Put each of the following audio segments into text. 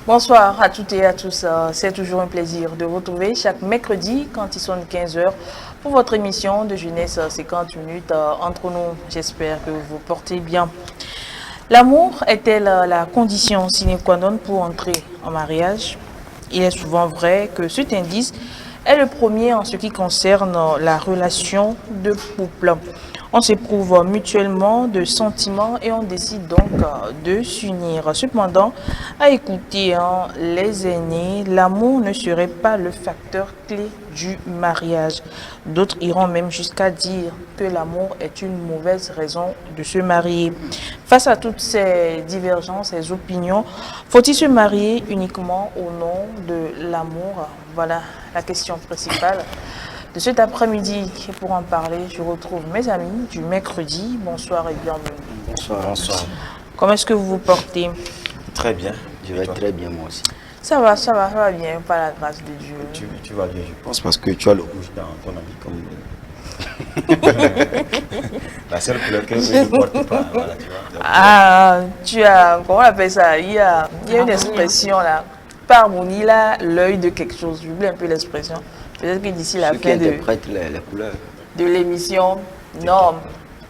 Bonsoir à toutes et à tous. C'est toujours un plaisir de vous retrouver chaque mercredi quand il sonne 15 heures pour votre émission de jeunesse 50 minutes entre nous. J'espère que vous vous portez bien. L'amour est-elle la condition sine qua non pour entrer en mariage? Il est souvent vrai que cet indice est le premier en ce qui concerne la relation de couple. On s'éprouve mutuellement de sentiments et on décide donc de s'unir. Cependant, à écouter les aînés, l'amour ne serait pas le facteur clé du mariage. D'autres iront même jusqu'à dire que l'amour est une mauvaise raison de se marier. Face à toutes ces divergences, ces opinions, faut-il se marier uniquement au nom de l'amour? Voilà la question principale de cet après-midi. Et pour en parler, je retrouve mes amis du mercredi. Bonsoir et bienvenue. Bonsoir. Bonsoir. Comment est-ce que vous vous portez? Très bien. Je vais très bien moi aussi. Ça va bien, par la grâce de Dieu. Tu vas bien, je pense, parce que tu as le rouge dans ton ami comme la seule couleur que je ne porte pas. Voilà, tu vois. Ah, tu as, comment on appelle ça? Il y a une expression là. Par harmonie là, l'œil de quelque chose. J'oublie un peu l'expression. Peut-être que d'ici la fin les couleurs de l'émission, non.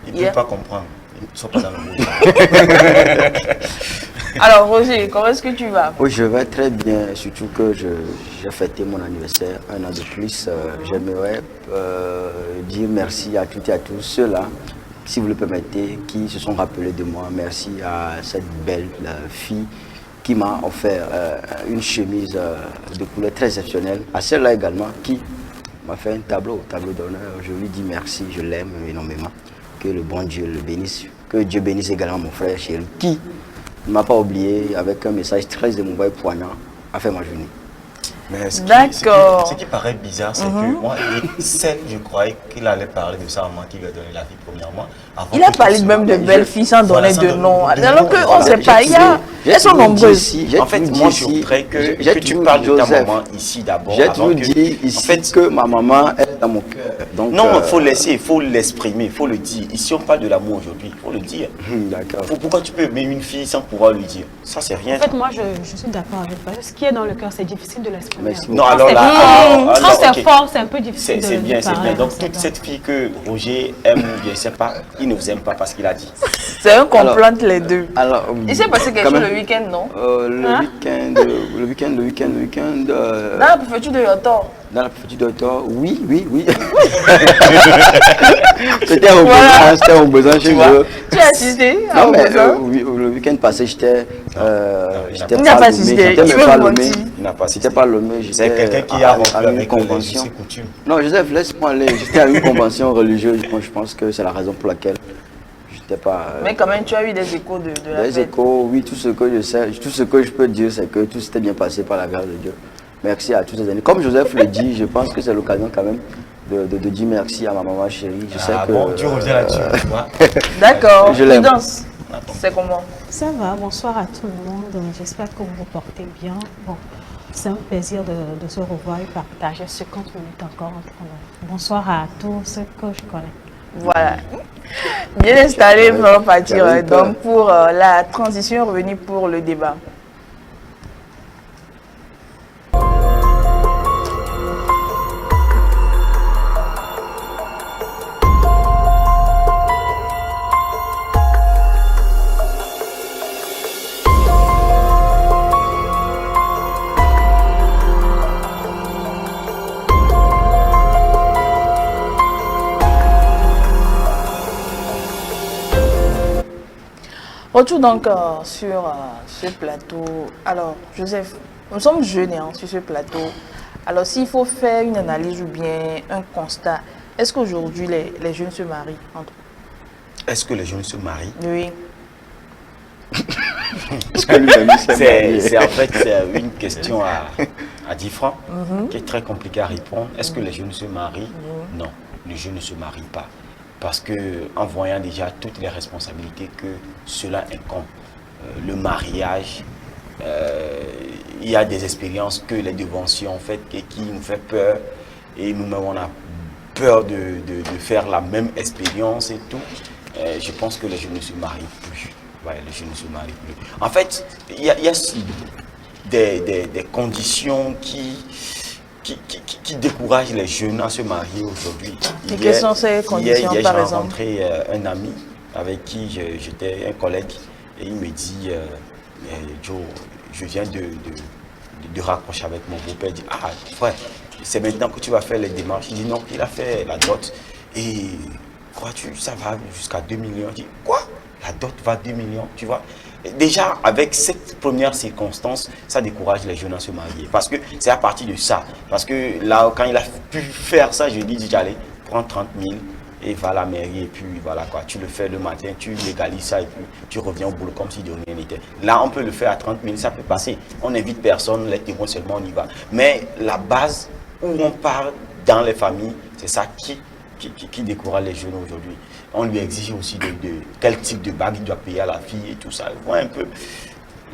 Ils ne peuvent pas comprendre. Ils ne sont pas dans le monde. Alors Roger, comment est-ce que tu vas? Oui, je vais très bien, surtout que j'ai fêté mon anniversaire un an de plus. J'aimerais dire merci à toutes et à tous ceux-là, si vous le permettez, qui se sont rappelés de moi. Merci à cette belle fille qui m'a offert une chemise de couleur très exceptionnelle. À celle-là également qui m'a fait un tableau d'honneur. Je lui dis merci, je l'aime énormément. Que le bon Dieu le bénisse. Que Dieu bénisse également mon frère chéri qui ne m'a pas oublié avec un message très émouvant et poignant à faire ma journée. Mais ce qui paraît bizarre, c'est que moi, je croyais qu'il allait parler de sa maman qui lui a donné la vie premièrement. Il a parlé même de belles filles sans donner de nom. Alors qu'on ne sait pas, elles sont nombreuses. En fait, moi, je voudrais que tu parles de ta maman ici d'abord. J'ai toujours dit ici que ma maman est dans mon cœur. Non, il faut laisser, il faut l'exprimer, il faut le dire. Ici, on parle de l'amour aujourd'hui, il faut le dire. D'accord. Pourquoi tu peux aimer une fille sans pouvoir lui dire? Ça, c'est rien. En fait, moi, je suis d'accord avec toi. Ce qui est dans le cœur, c'est difficile de l'exprimer. Non, alors là, quand c'est fort, c'est un peu difficile. C'est bien, c'est bien. Donc, toute cette fille que Roger aime ou bien, je ne sais pas, il ne vous aime pas parce qu'il a dit. C'est un complot entre les deux. Alors, il s'est passé quelque chose le week-end, non? Le week-end. Dans la préfecture de Yotor. Dans la préfecture de Yotor, oui. C'était au besoin chez eux. Tu as assisté? Non, mais le week-end passé, j'étais pas assisté. J'étais pas lomé. C'est quelqu'un qui a une convention. Non, Joseph, laisse-moi aller. J'étais à une convention religieuse. Je pense que c'est la raison pour laquelle j'étais pas. Mais quand même, tu as eu des échos de la fête. Des échos, oui. Tout ce que je sais, tout ce que je peux dire, c'est que tout s'était bien passé par la grâce de Dieu. Merci à tous les amis. Comme Joseph le dit, je pense que c'est l'occasion quand même de dire merci à ma maman chérie. Je sais que. Bon, tu reviens là-dessus, tu vois. D'accord. Je l'aime. C'est comment? Ça va, bonsoir à tout le monde. J'espère que vous vous portez bien. Bon, c'est un plaisir de se revoir et partager 50 minutes encore entre nous. Bonsoir à tous ceux que je connais. Voilà. Bien installé pour partir. Donc, pour la transition, revenir pour le débat. Retour donc sur ce plateau. Alors, Joseph, nous sommes jeunes sur ce plateau. Alors, s'il faut faire une analyse ou bien un constat, est-ce qu'aujourd'hui les jeunes se marient entre eux? Est-ce que les jeunes se marient? Oui. C'est en fait une question à 10 francs qui est très compliquée à répondre. Est-ce que les jeunes se marient? Non, les jeunes ne se marient pas. Parce que en voyant déjà toutes les responsabilités que cela incombe, le mariage, il y a des expériences que les devanciers ont faites et qui nous fait peur. Et nous-mêmes, on a peur de faire la même expérience et tout. Je pense que les jeunes ne se marient plus. Ouais, les jeunes ne se marient plus. En fait, il y a des conditions qui découragent les jeunes à se marier aujourd'hui. Et quelles sont ces conditions, hier, par j'ai exemple? rencontré un ami avec qui j'étais un collègue et il me dit Joe, je viens de raccrocher avec mon beau-père. Il dit, ah frère, c'est maintenant que tu vas faire les démarches. Il dit non, il a fait la dot. Et crois-tu, ça va jusqu'à 2 millions. Je dis, quoi? La dot va à 2 millions, tu vois? Et déjà, avec cette première circonstance, ça décourage les jeunes à se marier. Parce que c'est à partir de ça. Parce que là, quand il a pu faire ça, je lui dis, allez, prends 30 000 et va à la mairie. Et puis voilà quoi, tu le fais le matin, tu légalises ça et puis tu reviens au boulot comme si de rien n'était. Là, on peut le faire à 30 000, ça peut passer. On n'invite personne, les témoins seulement, on y va. Mais la base où on part dans les familles, c'est ça qui décourage les jeunes aujourd'hui. On lui exige aussi de quel type de bague il doit payer à la fille et tout ça. On voit un peu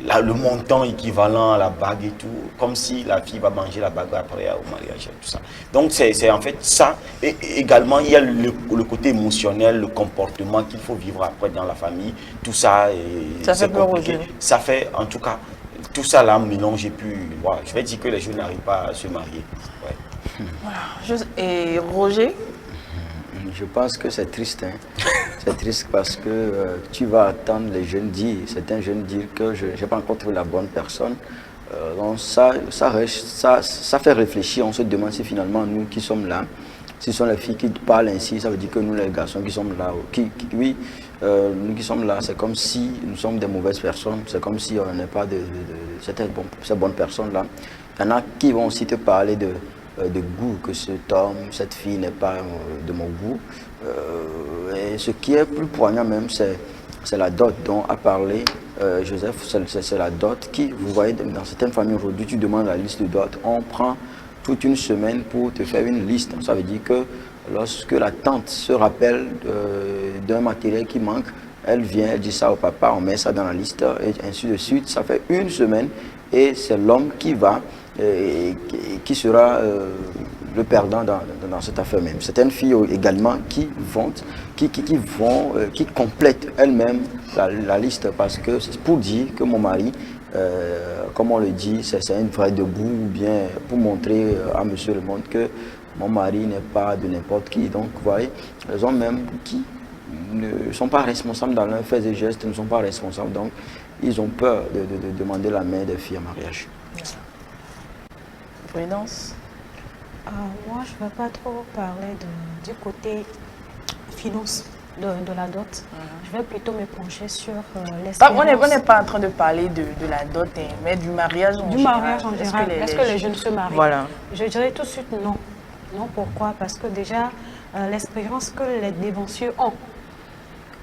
là, le montant équivalent à la bague et tout, comme si la fille va manger la bague après au mariage et tout ça. Donc c'est en fait ça. Et également, il y a le côté émotionnel, le comportement qu'il faut vivre après dans la famille. Tout ça, ça fait peur aux jeunes. Ça fait, en tout cas, tout ça là, mélange et puis, voilà, je vais dire que les jeunes n'arrivent pas à se marier. Ouais. Voilà. Et Roger? Je pense que c'est triste. Hein. C'est triste parce que tu vas attendre les jeunes dire, certains jeunes dire que je n'ai pas encore trouvé la bonne personne. Donc ça fait réfléchir. On se demande si finalement nous qui sommes là, si ce sont les filles qui parlent ainsi, ça veut dire que nous les garçons qui sommes là, nous qui sommes là, c'est comme si nous sommes des mauvaises personnes. C'est comme si on n'est pas de ces bonnes personnes-là. Il y en a qui vont aussi te parler de goût, que cet homme, cette fille n'est pas de mon goût. Et ce qui est plus poignant même, c'est la dot dont a parlé Joseph. C'est la dot qui, vous voyez, dans certaines familles aujourd'hui, tu demandes la liste de dot, on prend toute une semaine pour te faire une liste. Ça veut dire que lorsque la tante se rappelle d'un matériel qui manque, elle vient, elle dit ça au papa, on met ça dans la liste, et ainsi de suite. Ça fait une semaine, et c'est l'homme qui va qui sera le perdant dans cette affaire même. Certaines filles également qui complètent elles-mêmes la liste parce que c'est pour dire que mon mari, comme on le dit, c'est une vraie debout ou bien pour montrer à monsieur le monde que mon mari n'est pas de n'importe qui. Donc, vous voyez, les hommes même qui ne sont pas responsables dans leurs faits et gestes, ne sont pas responsables, donc ils ont peur de demander la main des filles en mariage. Prudence. Moi, je ne vais pas trop parler du côté finance de la dot. Je vais plutôt me pencher sur l'espérance. On n'est pas en train de parler de la dot, mais du mariage en général. Du mariage en général. Est-ce que les jeunes se marient? Voilà. Je dirais tout de suite non. Non, pourquoi? Parce que déjà, l'expérience que les dévancieux ont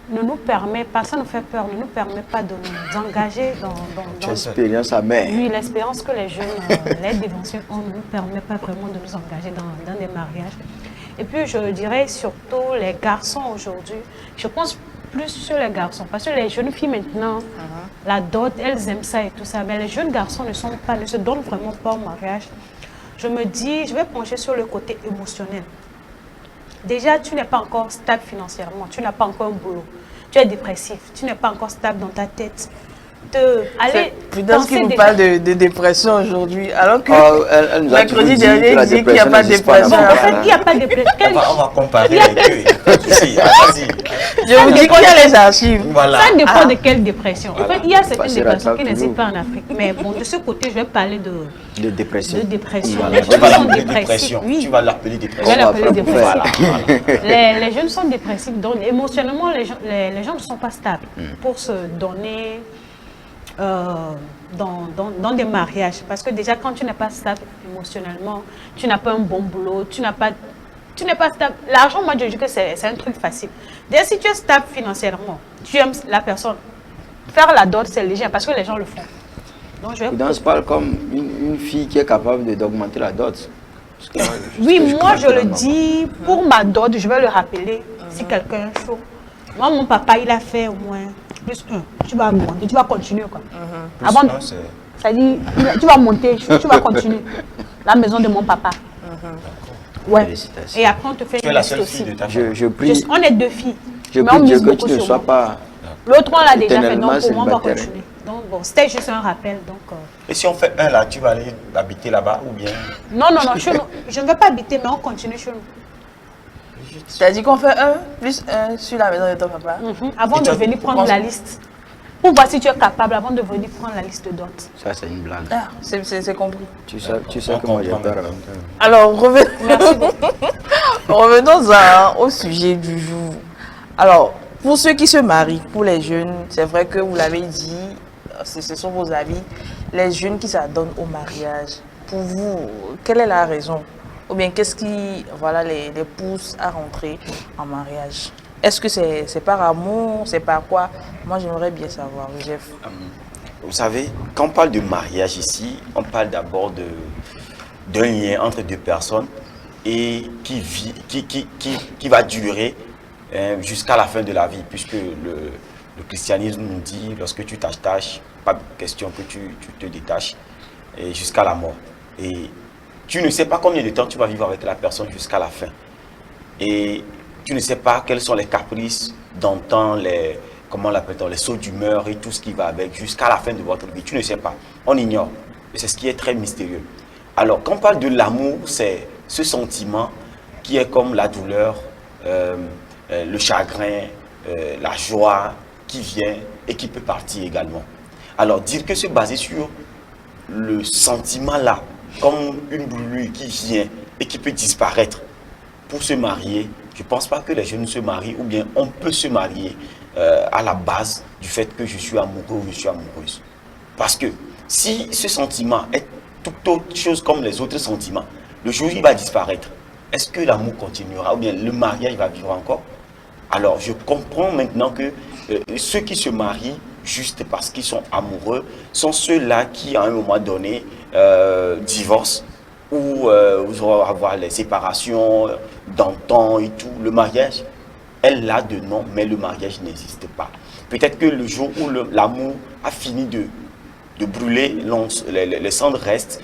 ne nous permet pas, ça nous fait peur, ne nous permet pas de nous engager dans l'expérience amère. Oui, l'expérience que les jeunes, les dévancieux ont ne nous permet pas vraiment de nous engager dans des mariages. Et puis je dirais surtout les garçons aujourd'hui, je pense plus sur les garçons, parce que les jeunes filles maintenant, la dot, elles aiment ça et tout ça, mais les jeunes garçons ne se donnent vraiment pas au mariage. Je me dis, je vais pencher sur le côté émotionnel. Déjà, tu n'es pas encore stable financièrement, tu n'as pas encore un boulot, tu es dépressif, tu n'es pas encore stable dans ta tête. Prudence qui nous parle de dépression aujourd'hui, alors que elle nous a mercredi dernier, il disait qu'il n'y a pas de dépression. En fait, il n'y a pas de dépression. On va comparer avec eux. Je vous dis qu'il y a les archives. Voilà. Ça dépend de quelle dépression. En fait, il y a certaines dépressions qui n'existent pas en Afrique. Mais bon, de ce côté, je vais parler de dépression. Voilà. Les jeunes sont dépressifs. Oui. Tu vas l'appeler dépression. Je vais l'appeler dépressif. Voilà. Les jeunes sont dépressifs. Donc, émotionnellement, les gens ne sont pas stables pour se donner dans des mariages. Parce que déjà, quand tu n'es pas stable émotionnellement, tu n'as pas un bon boulot, tu n'es pas stable. L'argent, moi, je dis que c'est un truc facile. Déjà, si tu es stable financièrement, tu aimes la personne, faire la dot, c'est léger parce que les gens le font. Donc, je parle comme une fille qui est capable d'augmenter la dot. Moi, je le dis, pour ma dot, je vais le rappeler si quelqu'un est chaud. Moi, mon papa, il a fait au moins plus 1. Tu vas monter, tu vas continuer. Quoi. Avant, ça dit, tu vas monter, tu vas continuer. La maison de mon papa. Ouais. Et après, on te fait une liste aussi. Je prie. On est 2 filles. Je prie Dieu que tu ne sois pas. L'autre, on l'a déjà fait, donc pour moi, on va continuer. Donc, bon, c'était juste un rappel. Donc, Et si on fait un là, tu vas aller habiter là-bas ou bien? Non, non, non, chez nous. Je ne vais pas habiter, mais on continue chez nous. Tu as dit qu'on fait un plus un sur la maison de ton papa. Avant Et de toi, venir tu prendre penses- la liste. Pour voir si tu es capable, avant de venir prendre la liste d'hôtes. Ça, c'est une blague. Ah, c'est compris. Tu sais On que moi, j'ai comprend. peur. Alors, Merci beaucoup. revenons au sujet du jour. Alors, pour ceux qui se marient, pour les jeunes, c'est vrai que vous l'avez dit, ce sont vos avis, les jeunes qui s'adonnent au mariage. Pour vous, quelle est la raison? Ou bien qu'est-ce qui les pousse à rentrer en mariage? Est-ce que c'est par amour? C'est par quoi? Moi, j'aimerais bien savoir, Joseph. Vous savez, quand on parle de mariage ici, on parle d'abord d'un lien entre deux personnes et qui va durer jusqu'à la fin de la vie, puisque le christianisme nous dit, lorsque tu t'attaches, pas de question que tu te détaches, et jusqu'à la mort. Et tu ne sais pas combien de temps tu vas vivre avec la personne jusqu'à la fin. Et tu ne sais pas quels sont les caprices d'antan, comment l'appelle-t-on, les sauts d'humeur et tout ce qui va avec jusqu'à la fin de votre vie. Tu ne sais pas. On ignore. Et c'est ce qui est très mystérieux. Alors, quand on parle de l'amour, c'est ce sentiment qui est comme la douleur, le chagrin, la joie qui vient et qui peut partir également. Alors, dire que se baser sur le sentiment là, comme une brûlure qui vient et qui peut disparaître pour se marier, je ne pense pas que les jeunes se marient, ou bien on peut se marier à la base du fait que je suis amoureux ou je suis amoureuse. Parce que si ce sentiment est toute autre chose comme les autres sentiments, le jour où il va disparaître, est-ce que l'amour continuera ou bien le mariage va vivre encore? Alors je comprends maintenant que ceux qui se marient juste parce qu'ils sont amoureux sont ceux-là qui à un moment donné divorcent ou vont avoir les séparations d'antan et tout. Le mariage est là de nom, mais le mariage n'existe pas. Peut-être que le jour où l'amour a fini de brûler, les cendres restent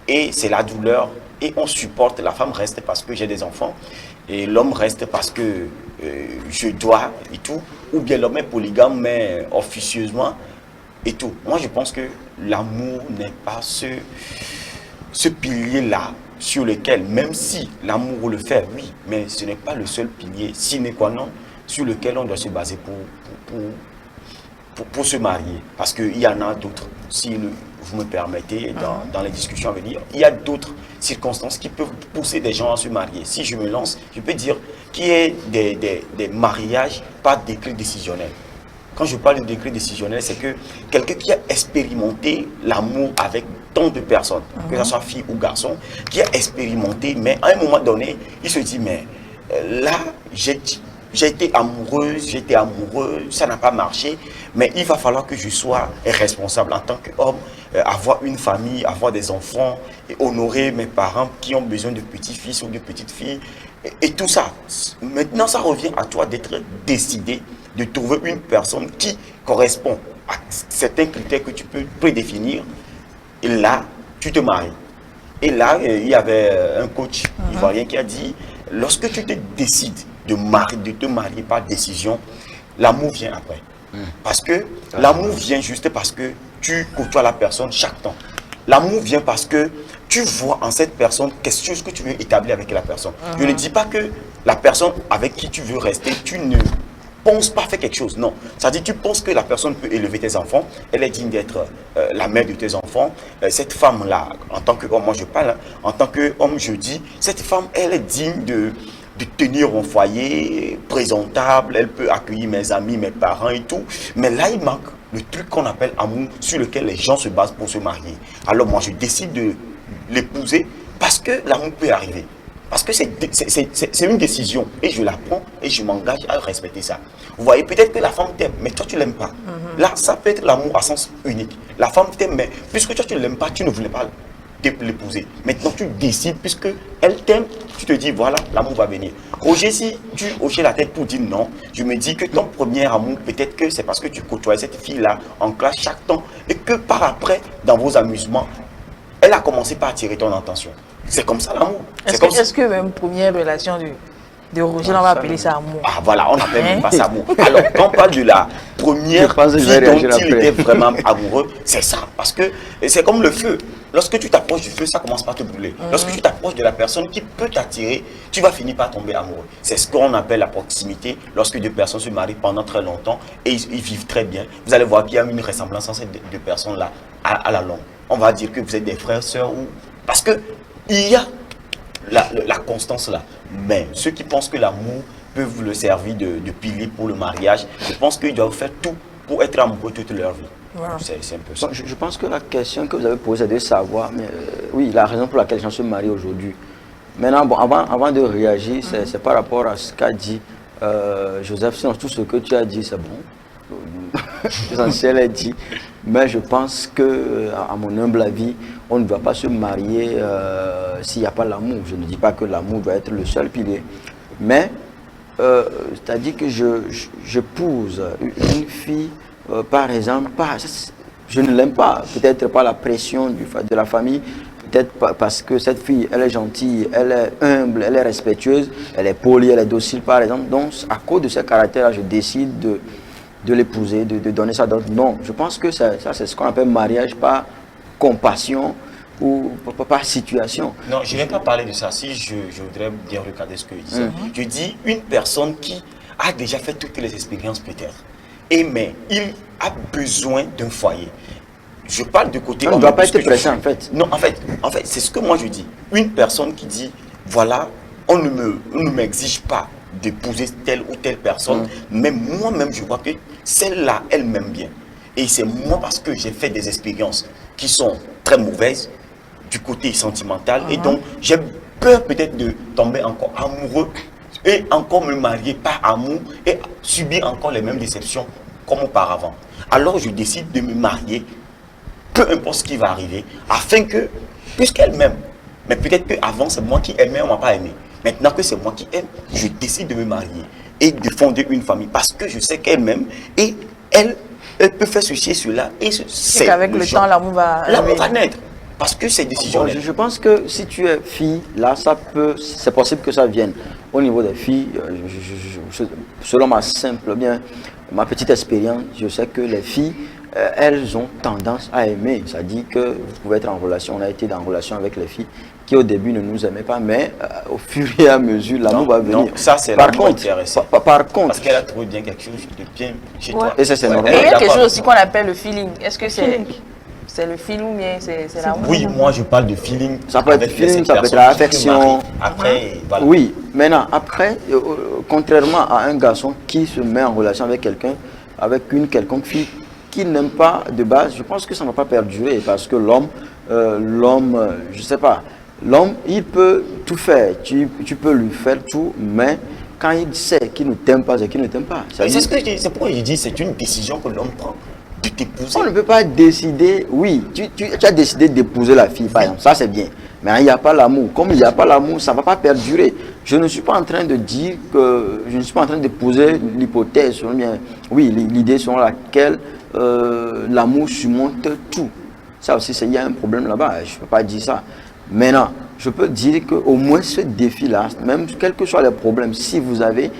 et c'est la douleur et on supporte. La femme reste parce que j'ai des enfants et l'homme reste parce que je dois et tout. Ou bien l'homme est polygame mais officieusement et tout. Moi je pense que l'amour n'est pas ce pilier-là sur lequel, même si l'amour le fait, oui, mais ce n'est pas le seul pilier sine qua non sur lequel on doit se baser pour se marier. Parce qu'il y en a d'autres, si vous me permettez, dans les discussions à venir, il y a d'autres circonstances qui peuvent pousser des gens à se marier. Si je me lance, je peux dire qu'il y a des mariages par décret décisionnel. Quand je parle de décret décisionnel, c'est que quelqu'un qui a expérimenté l'amour avec tant de personnes, que ce soit fille ou garçon, qui a expérimenté, mais à un moment donné, il se dit, mais là, j'ai été amoureuse, j'étais amoureux, ça n'a pas marché, mais il va falloir que je sois responsable en tant qu'homme, avoir une famille, avoir des enfants, et honorer mes parents qui ont besoin de petits-fils ou de petites-filles, et tout ça. Maintenant, ça revient à toi d'être décidé, de trouver une personne qui correspond à certains critères que tu peux prédéfinir, et là, tu te maries. Et là, il y avait un coach ivoirien qui a dit, lorsque tu te décides de te marier par décision, l'amour vient après. Parce que l'amour vient juste parce que tu côtoies la personne chaque temps. L'amour vient parce que tu vois en cette personne quelque chose que tu veux établir avec la personne. Je ne dis pas que la personne avec qui tu veux rester, tu ne penses pas faire quelque chose. Non. C'est-à-dire tu penses que la personne peut élever tes enfants, elle est digne d'être la mère de tes enfants. Cette femme-là, en tant qu'homme, moi je parle, en tant qu'homme je dis, cette femme, elle est digne de tenir mon foyer présentable, elle peut accueillir mes amis, mes parents et tout. Mais là, il manque le truc qu'on appelle amour, sur lequel les gens se basent pour se marier. Alors moi, je décide de l'épouser parce que l'amour peut arriver. Parce que c'est une décision et je la prends et je m'engage à respecter ça. Vous voyez, peut-être que la femme t'aime, mais toi, tu ne l'aimes pas. Là, ça peut être l'amour à sens unique. La femme t'aime, mais puisque toi, tu ne l'aimes pas, tu ne voulais pas l'épouser. Maintenant, tu décides, puisque elle t'aime, tu te dis, voilà, l'amour va venir. Roger, si tu hochais la tête pour dire non, je me dis que ton premier amour, peut-être que c'est parce que tu côtoies cette fille-là en classe chaque temps et que par après, dans vos amusements, elle a commencé par attirer ton attention. C'est comme ça l'amour. Est-ce que même première relation de Roger, on va appeler ça amour? Ah voilà, on appelle même pas ça amour. Alors, quand on parle première vie dont il était vraiment amoureux, c'est ça. Parce que c'est comme le feu. Lorsque tu t'approches du feu, ça commence par te brûler. Lorsque tu t'approches de la personne qui peut t'attirer, tu vas finir par tomber amoureux. C'est ce qu'on appelle la proximité. Lorsque deux personnes se marient pendant très longtemps et ils vivent très bien, vous allez voir qu'il y a une ressemblance entre ces deux personnes-là à la longue. On va dire que vous êtes des frères, sœurs, parce que il y a la constance là. Mais ceux qui pensent que l'amour peut vous le servir de pilier pour le mariage, je pense qu'ils doivent faire tout pour être amoureux toute leur vie. Voilà. C'est un peu ça. Bon, je pense que la question que vous avez posée est de savoir, mais oui, la raison pour laquelle les gens se marient aujourd'hui. Maintenant, bon, avant de réagir, c'est par rapport à ce qu'a dit Joseph. Sinon, tout ce que tu as dit, c'est bon. L'essentiel est dit. Mais je pense que, à mon humble avis, on ne doit pas se marier s'il n'y a pas l'amour. Je ne dis pas que l'amour doit être le seul pilier. Mais, c'est-à-dire que j'épouse une fille, par exemple, je ne l'aime pas. Peut-être pas la pression de la famille. Peut-être parce que cette fille, elle est gentille, elle est humble, elle est respectueuse, elle est polie, elle est docile, par exemple. Donc, à cause de ce caractère-là, je décide de l'épouser, de donner ça d'autre. Non, je pense que ça c'est ce qu'on appelle mariage par compassion ou par situation. Non, je ne vais pas parler de ça. Si je voudrais bien regarder ce que je disais. Je dis une personne qui a déjà fait toutes les expériences peut-être. Mais il a besoin d'un foyer. Je parle du côté... On ne doit pas être pressé en fait. Non, en fait c'est ce que moi je dis. Une personne qui dit, voilà, on ne m'exige pas d'épouser telle ou telle personne, mais moi-même je vois que celle-là, elle m'aime bien. Et c'est moi parce que j'ai fait des expériences qui sont très mauvaises du côté sentimental. Et donc, j'ai peur peut-être de tomber encore amoureux et encore me marier par amour et subir encore les mêmes déceptions comme auparavant. Alors, je décide de me marier, peu importe ce qui va arriver, afin que, puisqu'elle m'aime, mais peut-être qu'avant, c'est moi qui aimais, on ne m'a pas aimé. Maintenant que c'est moi qui aime, je décide de me marier et de fonder une famille parce que je sais qu'elle m'aime et elle peut faire ceci et cela. Et c'est qu'avec le temps, l'amour va naître. Parce que c'est décisionnel. Je pense que si tu es fille, là, c'est possible que ça vienne. Au niveau des filles, selon ma petite expérience, je sais que les filles, elles ont tendance à aimer. Ça dit que vous pouvez être en relation. On a été en relation avec les filles qui au début ne nous aimaient pas, mais au fur et à mesure, l'amour va venir. Non, ça c'est l'amour intéressant. Par contre, parce qu'elle a trouvé bien quelque chose de bien chez toi. Et c'est normal. Et il y a quelque chose aussi qu'on appelle le feeling. Est-ce que c'est le feeling ou bien c'est l'amour? Oui, moi je parle de feeling. Ça peut être feeling, ça peut être l'affection. Après, voilà. Oui, maintenant, après, contrairement à un garçon qui se met en relation avec quelqu'un, avec une quelconque fille qu'il n'aime pas de base, je pense que ça ne va pas perdurer parce que l'homme, je ne sais pas, l'homme, il peut tout faire, tu peux lui faire tout, mais quand il sait qu'il ne t'aime pas, c'est qu'il ne t'aime pas. C'est pourquoi je dis c'est une décision que l'homme prend de t'épouser. On ne peut pas décider, oui, tu as décidé d'épouser la fille, par exemple, ça c'est bien. Mais il n'y a pas l'amour. Comme il n'y a pas l'amour, ça ne va pas perdurer. Je ne suis pas en train de dire que, je ne suis pas en train de poser l'hypothèse, oui, l'idée selon laquelle l'amour surmonte tout. Ça aussi, il y a un problème là-bas, je ne peux pas dire ça. Maintenant, je peux dire qu'au moins ce défi-là, même quels que soient les problèmes, si vous avez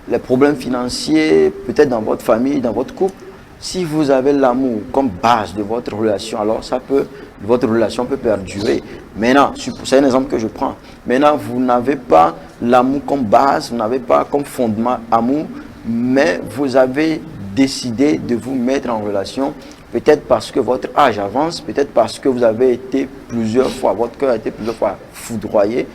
les problèmes financiers, peut-être dans votre famille, dans votre couple, si vous avez l'amour comme base de votre relation, alors votre relation peut perdurer. Maintenant, c'est un exemple que je prends. Maintenant, vous n'avez pas l'amour comme base, vous n'avez pas comme fondement amour, mais vous avez décidé de vous mettre en relation. Peut-être parce que votre âge avance, peut-être parce que vous avez été plusieurs fois, votre cœur a été plusieurs fois foudroyé,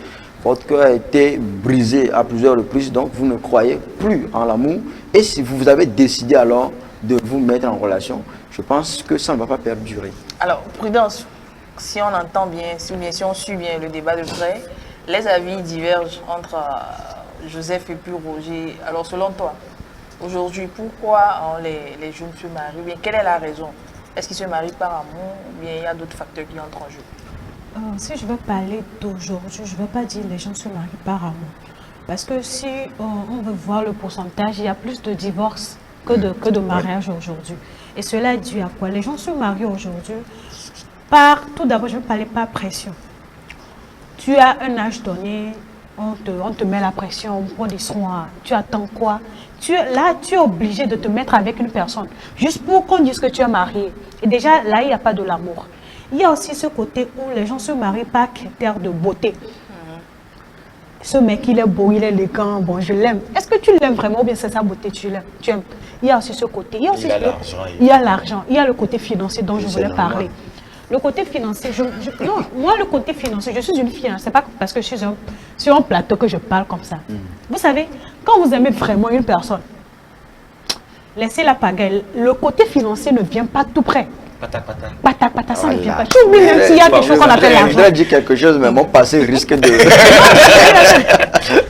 votre cœur a été brisé à plusieurs reprises, donc vous ne croyez plus en l'amour. Et si vous avez décidé alors de vous mettre en relation, je pense que ça ne va pas perdurer. Alors, prudence, si on entend bien, si on suit bien le débat de près, les avis divergent entre Joseph et puis Roger. Alors, selon toi, aujourd'hui, pourquoi les jeunes se marient? Bien, quelle est la raison? Est-ce qu'ils se marient par amour ou bien il y a d'autres facteurs qui entrent en jeu? Si je veux parler d'aujourd'hui, je ne veux pas dire les gens se marient par amour. Parce que si on veut voir le pourcentage, il y a plus de divorces que de mariages aujourd'hui. Et cela est dû à quoi? Les gens se marient aujourd'hui tout d'abord, je vais parler par pression. Tu as un âge donné, on te met la pression, on dit soin, tu attends quoi? Tu es obligé de te mettre avec une personne, juste pour qu'on dise que tu es marié. Et déjà, là, il n'y a pas de l'amour. Il y a aussi ce côté où les gens se marient par critère de beauté. Ce mec, il est beau, il est élégant, bon, je l'aime. Est-ce que tu l'aimes vraiment ou bien c'est sa beauté, tu l'aimes? Tu aimes. Il y a aussi ce côté. Il y a l'argent, il y a le côté financier dont je voulais parler. Le côté financier, non, moi, le côté financier, je suis une fille, hein, c'est pas parce que je suis sur un plateau que je parle comme ça. Vous savez, quand vous aimez vraiment une personne, laissez la pagaille. Le côté financier ne vient pas tout près. Pata, ça ne vient pas. Tu oublies même s'il y a quelque chose qu'on appelle l'argent. Je dois dire quelque chose, mais mon passé risque de...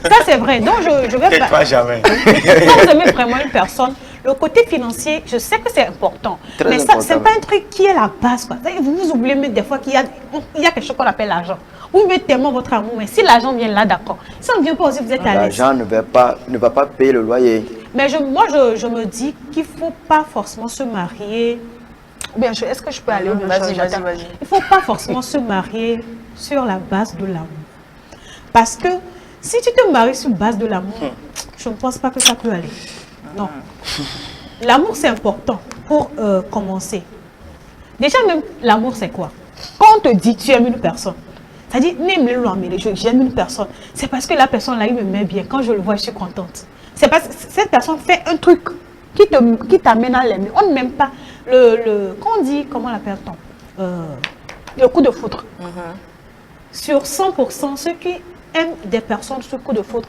Ça, c'est vrai. Donc, je vais pas... Pas jamais. Quand vous aimez vraiment une personne, le côté financier, je sais que c'est important. Très mais important, ça, c'est pas un truc qui est la base. Quoi. Vous oubliez même des fois qu'il y a quelque chose qu'on appelle l'argent. Vous mettez tellement votre amour, mais si l'argent vient là, d'accord. Si ça ne vient pas aussi, vous êtes à l'aise. L'argent ne va pas payer le loyer. Mais moi, je me dis qu'il ne faut pas forcément se marier. Bien, est-ce que je peux aller au Vas-y. Il ne faut pas forcément se marier sur la base de l'amour. Parce que si tu te maries sur base de l'amour, je ne pense pas que ça peut aller. Non. L'amour, c'est important pour commencer. Déjà, même l'amour, c'est quoi? Quand on te dit tu aimes une personne, c'est-à-dire, j'aime une personne, c'est parce que la personne là, il me met bien. Quand je le vois, je suis contente. C'est parce que cette personne fait un truc qui t'amène à l'aimer. On ne m'aime pas. Quand on dit, comment l'appelle-t-on? Le coup de foudre. Sur 100%, ceux qui aiment des personnes sur le coup de foudre,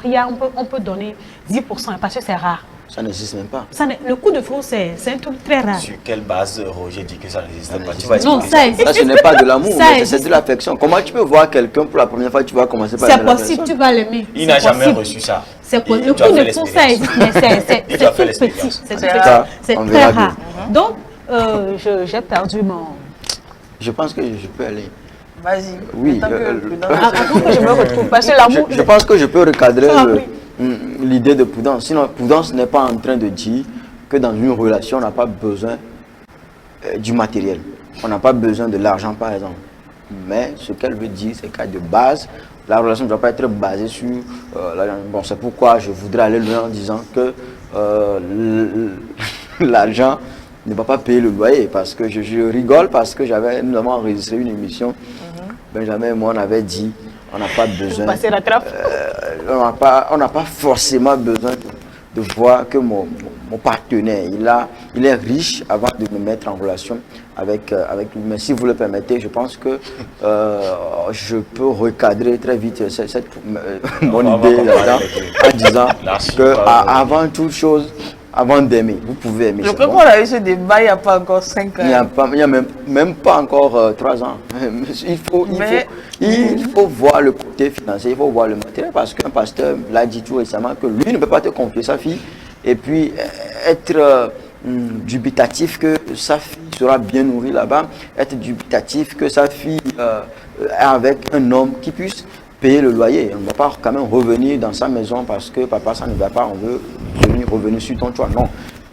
on peut donner 10% parce que c'est rare. Ça n'existe même pas. Le coup de foudre, c'est un truc très rare. Sur quelle base Roger dit que ça n'existe pas? Tu Non, ça existe. Ça, ce n'est pas de l'amour, c'est de l'affection. Comment tu peux voir quelqu'un pour la première fois, tu vas commencer par c'est possible, tu vas l'aimer. Il n'a jamais reçu ça. C'est le coup de foudre, ça existe, mais c'est tout petit. C'est très rare. Donc, j'ai perdu mon... Je pense que je peux aller. Vas-y. Oui. Avant que je me retrouve. Parce que l'amour... Je pense que je peux recadrer l'idée de prudence. Sinon, prudence n'est pas en train de dire que dans une relation, on n'a pas besoin du matériel. On n'a pas besoin de l'argent, par exemple. Mais ce qu'elle veut dire, c'est qu'à de base, la relation ne doit pas être basée sur l'argent. Bon, c'est pourquoi je voudrais aller loin en disant que l'argent ne va pas payer le loyer. Parce que je rigole parce que nous avons enregistré une émission. Benjamin et moi, on avait dit, on n'a pas besoin... Passer la trappe. On n'a pas forcément besoin de voir que mon partenaire, il est riche avant de me mettre en relation avec lui. Mais si vous le permettez, je pense que je peux recadrer très vite mon idée en disant que avant toute chose, avant d'aimer, vous pouvez aimer. Je crois qu'on a eu ce débat il n'y a pas encore 5 ans. Il n'y a même pas encore 3 ans. Il faut voir le côté financier, il faut voir le matériel, parce qu'un pasteur l'a dit tout récemment que lui ne peut pas te confier sa fille et puis être dubitatif que sa fille sera bien nourrie là-bas, être dubitatif que sa fille est avec un homme qui puisse payer le loyer. On ne va pas quand même revenir dans sa maison parce que papa, ça ne va pas, on veut revenir sur ton toit. Non.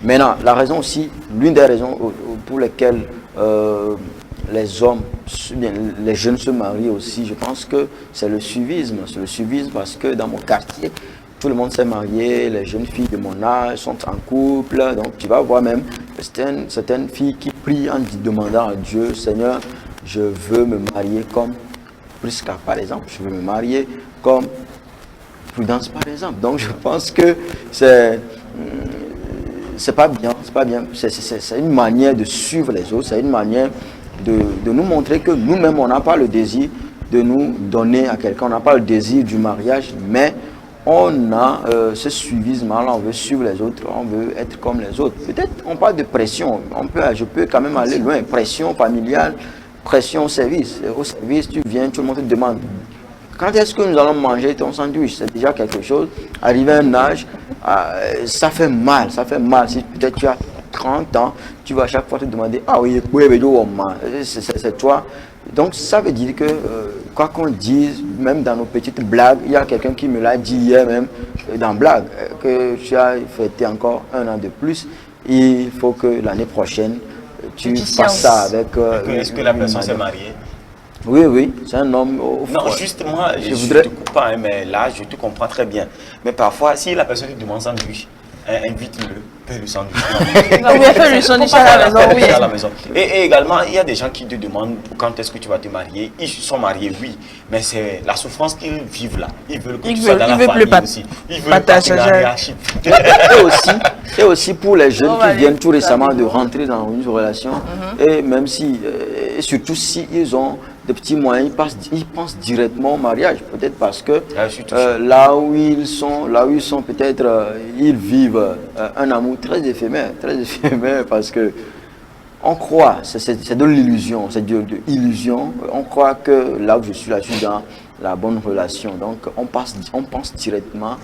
Maintenant, la raison aussi, l'une des raisons pour lesquelles les hommes, bien, les jeunes se marient aussi, je pense que c'est le suivisme. C'est le suivisme parce que dans mon quartier, tout le monde s'est marié, les jeunes filles de mon âge sont en couple. Donc tu vas voir même certaines filles qui prient en demandant à Dieu, Seigneur, je veux me marier comme Prisca, par exemple. Je veux me marier comme Prudence, par exemple. Donc je pense que c'est pas bien, c'est pas bien. C'est une manière de suivre les autres, c'est une manière de nous montrer que nous-mêmes, on n'a pas le désir de nous donner à quelqu'un, on n'a pas le désir du mariage, mais on a ce suivisme-là, on veut suivre les autres, on veut être comme les autres. Peut-être on parle de pression, je peux quand même aller loin, pression familiale, pression au service. Au service, tu viens, tout le monde te demande quand est-ce que nous allons manger ton sandwich. C'est déjà quelque chose. Arrivé à un âge, ça fait mal. Si peut-être tu as 30 ans, tu vas à chaque fois te demander, ah oui, c'est toi. Donc ça veut dire que, quoi qu'on dise, même dans nos petites blagues, il y a quelqu'un qui me l'a dit hier même, dans blague, que tu as fêté encore 1 an de plus. Il faut que l'année prochaine, tu fasses ça avec... Est-ce que la personne s'est mariée? Oui, oui, c'est un homme au Non, froid. juste moi, je voudrais- te coupe pas, hein, mais là, je te comprends très bien. Mais parfois, si la personne te demande sandwich, invite-le, paye le sandwich. Ou bien faire le sandwich à la maison, oui. À la maison. Et également, il y a des gens qui te demandent quand est-ce que tu vas te marier. Ils sont mariés, oui, mais c'est la souffrance qu'ils vivent là. Ils veulent que tu sois dans la famille aussi. Ils veulent le partenariat. Et aussi pour les jeunes On va qui viennent aller tout récemment de rapidement. rentrer dans une relation, et même si, et surtout si ils ont des petits moyens, ils pensent directement au mariage, peut-être parce que surtout ça. là où ils sont peut-être, ils vivent un amour très éphémère parce que on croit, c'est de l'illusion, c'est de l'illusion. On croit que là où je suis dans la bonne relation. Donc, on pense directement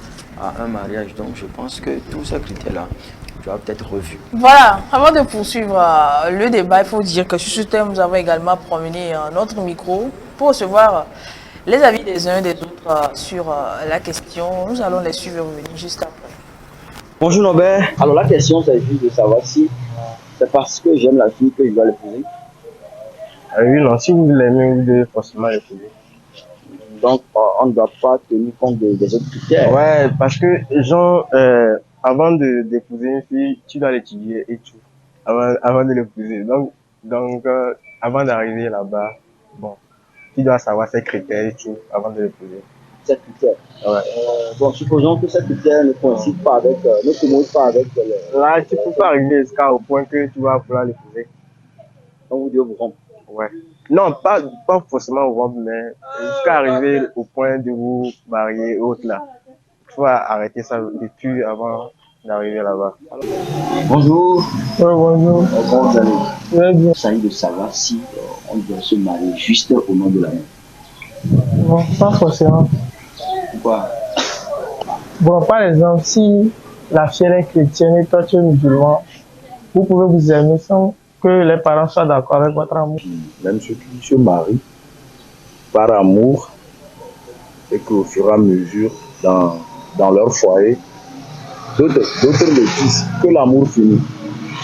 à un mariage. Donc, je pense que tous ces critères-là, tu as peut-être revu. Voilà, avant de poursuivre le débat, il faut dire que sur ce thème, nous avons également promené notre micro pour recevoir les avis des uns et des autres sur la question. Nous allons les suivre et revenir juste après. Bonjour Norbert. Alors la question c'est juste de savoir si c'est parce que j'aime la fille que je dois l'épouser. Oui, non, si vous l'aimez, vous devez forcément l'épouser. Donc on ne doit pas tenir compte des autres critères. Ouais, parce que genre, avant d'épouser une fille, tu dois l'étudier et tout, avant de l'épouser. Donc avant d'arriver là-bas, bon, tu dois savoir ses critères et tout avant de l'épouser. Ces critères. Ouais. Bon, supposons que ces critères ne coïncident pas avec, ne commodent pas avec les... Là, tu peux pas arriver jusqu'à au point que tu vas vouloir l'épouser. Donc vous devez vous rompre. Ouais. Non, pas forcément au ventre, mais jusqu'à arriver au point de vous marier et autres là. Il faut arrêter ça depuis avant d'arriver là-bas. Bonjour. Ouais, bonjour. Comment vous allez? Ouais, bien. Il s'agit de savoir si on doit se marier juste au nom de l'amour. Bon, pas forcément. Pourquoi? Bon, par exemple, si la fille est chrétienne et toi tu es musulman, vous pouvez vous aimer sans que les parents soient d'accord avec votre amour. Même ceux qui se marient par amour et qu'au fur et à mesure dans leur foyer, d'autres le disent que l'amour finit.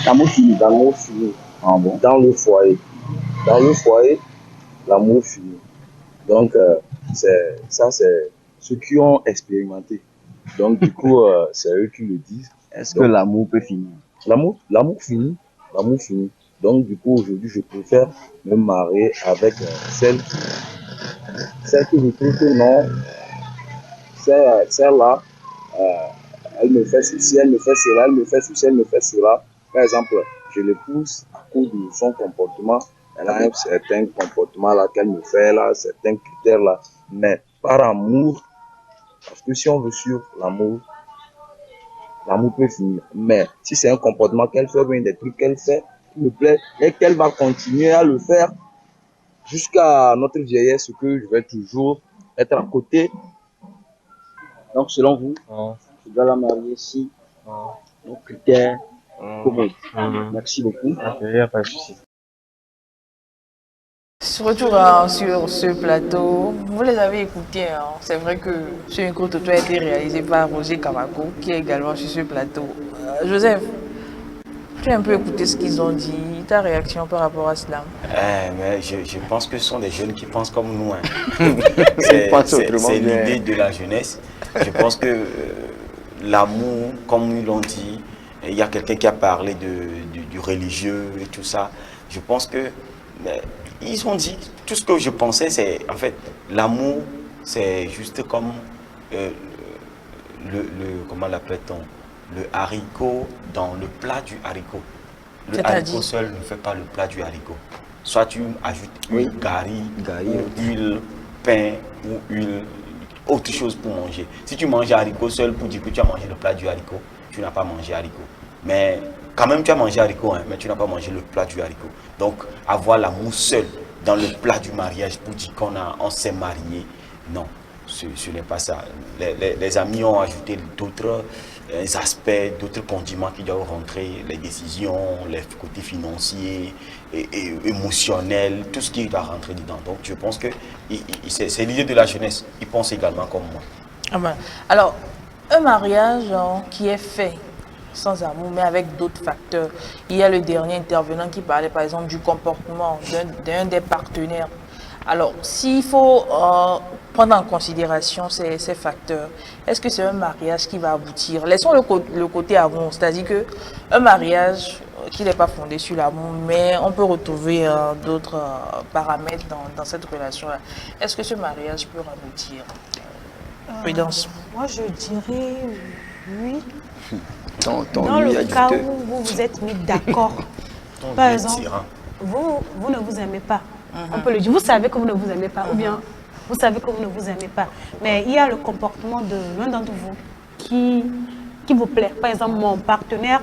L'amour finit. L'amour finit. Ah bon? Dans le foyer. Dans le foyer, l'amour finit. Donc, c'est ceux qui ont expérimenté. Donc, du coup, c'est eux qui le disent. Est-ce que l'amour peut finir? L'amour finit. L'amour finit. Donc, du coup, aujourd'hui, je préfère me marier avec celle que je trouve que non, celle-là, elle me fait ceci, elle me fait cela, elle me fait ceci, elle me fait cela. Par exemple, je l'épouse à cause de son comportement. Elle a un certain comportement là qu'elle me fait là, certains critères là. Mais par amour, parce que si on veut suivre l'amour, l'amour peut finir. Mais si c'est un comportement qu'elle fait, bien des trucs qu'elle fait, qui me plaît, et qu'elle va continuer à le faire jusqu'à notre vieillesse, que je vais toujours être à côté. Donc, selon vous, je dois la marier si nos critères communs. Merci beaucoup. Ok, il n'y a pas de souci. Retour sur ce plateau, vous les avez écoutés, hein. C'est vrai que ce micro toto a été réalisé par Roger Kavako, qui est également sur ce plateau. Joseph, tu as un peu écouté ce qu'ils ont dit, ta réaction par rapport à cela? Mais je pense que ce sont des jeunes qui pensent comme nous. Hein. pensent autrement C'est bien. l'idée de la jeunesse. Je pense que l'amour, comme ils l'ont dit, il y a quelqu'un qui a parlé du religieux et tout ça. Je pense que ils ont dit, tout ce que je pensais, c'est en fait, l'amour, c'est juste comme comment l'appelle-t-on, le haricot dans le plat du haricot. Le haricot seul ne fait pas le plat du haricot. Soit tu ajoutes huile, gari, ou huile, pain, ou huile, autre chose pour manger. Si tu manges haricot seul pour dire que tu as mangé le plat du haricot, tu n'as pas mangé haricot. Mais quand même, tu as mangé haricot, hein, mais tu n'as pas mangé le plat du haricot. Donc, avoir l'amour seul dans le plat du mariage pour dire qu'on s'est marié, non, ce n'est pas ça. Les amis ont ajouté d'autres aspects, d'autres condiments qui doivent rentrer, les décisions, les côtés financiers, et émotionnels, tout ce qui doit rentrer dedans. Donc, je pense que c'est l'idée de la jeunesse. Ils pensent également comme moi. Ah ben, alors, un mariage qui est fait sans amour, mais avec d'autres facteurs. Il y a le dernier intervenant qui parlait par exemple du comportement d'un des partenaires. Alors, s'il faut prendre en considération ces facteurs, est-ce que c'est un mariage qui va aboutir? Laissons le côté amour, c'est-à-dire qu'un mariage qui n'est pas fondé sur l'amour, mais on peut retrouver d'autres paramètres dans cette relation-là. Est-ce que ce mariage peut aboutir? Prudence. Moi, je dirais oui. Ton Dans oui le a cas du où vous vous êtes mis d'accord, Ton par oui est exemple, tyran. vous ne vous aimez pas. On peut le dire, vous savez que vous ne vous aimez pas, ou bien vous savez que vous ne vous aimez pas. Mais il y a le comportement de l'un d'entre vous qui vous plaît. Par exemple, mon partenaire,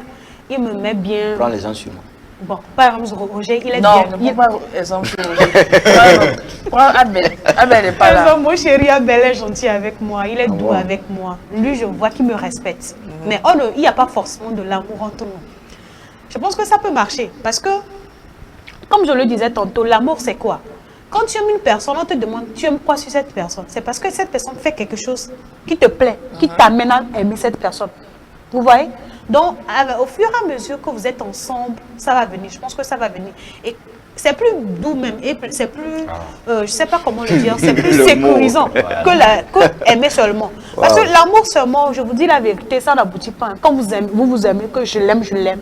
il me met bien. Prends les gens sur moi. Bon, par exemple, Roger, il est Non, bien. ne prends pas exemple sur Roger. Prends Abel. Abel n'est pas Par là. exemple, mon chéri Abel est gentil avec moi, il est doux wow. avec moi. Lui, je vois qu'il me respecte. Mais il n'y a pas forcément de l'amour entre nous. Je pense que ça peut marcher. Parce que, comme je le disais tantôt, l'amour, c'est quoi? Quand tu aimes une personne, on te demande, tu aimes quoi sur cette personne? C'est parce que cette personne fait quelque chose qui te plaît, qui t'amène à aimer cette personne. Vous voyez? Donc, au fur et à mesure que vous êtes ensemble, ça va venir. Je pense que ça va venir. Et c'est plus doux même, et c'est plus, je ne sais pas comment le dire, c'est plus sécurisant que aimer seulement. Parce que l'amour seulement, je vous dis la vérité, ça n'aboutit pas. Quand vous vous aimez, que je l'aime, je l'aime.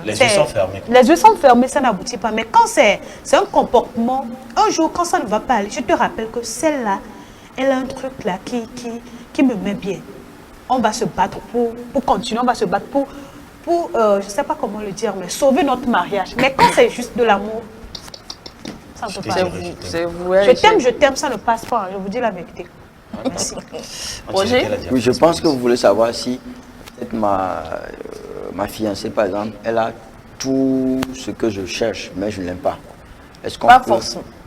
Les yeux sont fermés. Les yeux sont fermés, ça n'aboutit pas. Mais quand c'est un comportement, un jour, quand ça ne va pas aller, je te rappelle que celle-là, elle a un truc là qui me met bien. On va se battre pour continuer, on va se battre pour je ne sais pas comment le dire, mais sauver notre mariage. Mais quand c'est juste de l'amour, ça ne peut pas. C'est vous. Je t'aime, ça ne passe pas. Je vous dis la vérité. Merci. Roger? Oui, je pense que vous voulez savoir si peut-être ma fiancée, par exemple, elle a tout ce que je cherche, mais je ne l'aime pas. Est-ce qu'on peut...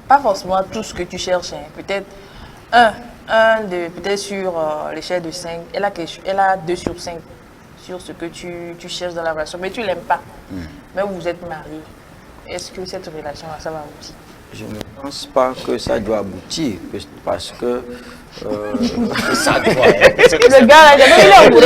Pas forcément tout ce que tu cherches. Hein. Peut-être peut-être sur l'échelle de 5, elle a 2 sur 5 sur ce que tu cherches dans la relation, mais tu ne l'aimes pas. Mais vous êtes mariés. Est-ce que cette relation-là, ça va aboutir? Je ne pense pas que ça doit aboutir, parce que... Ça doit. Le gars là, il est amoureux.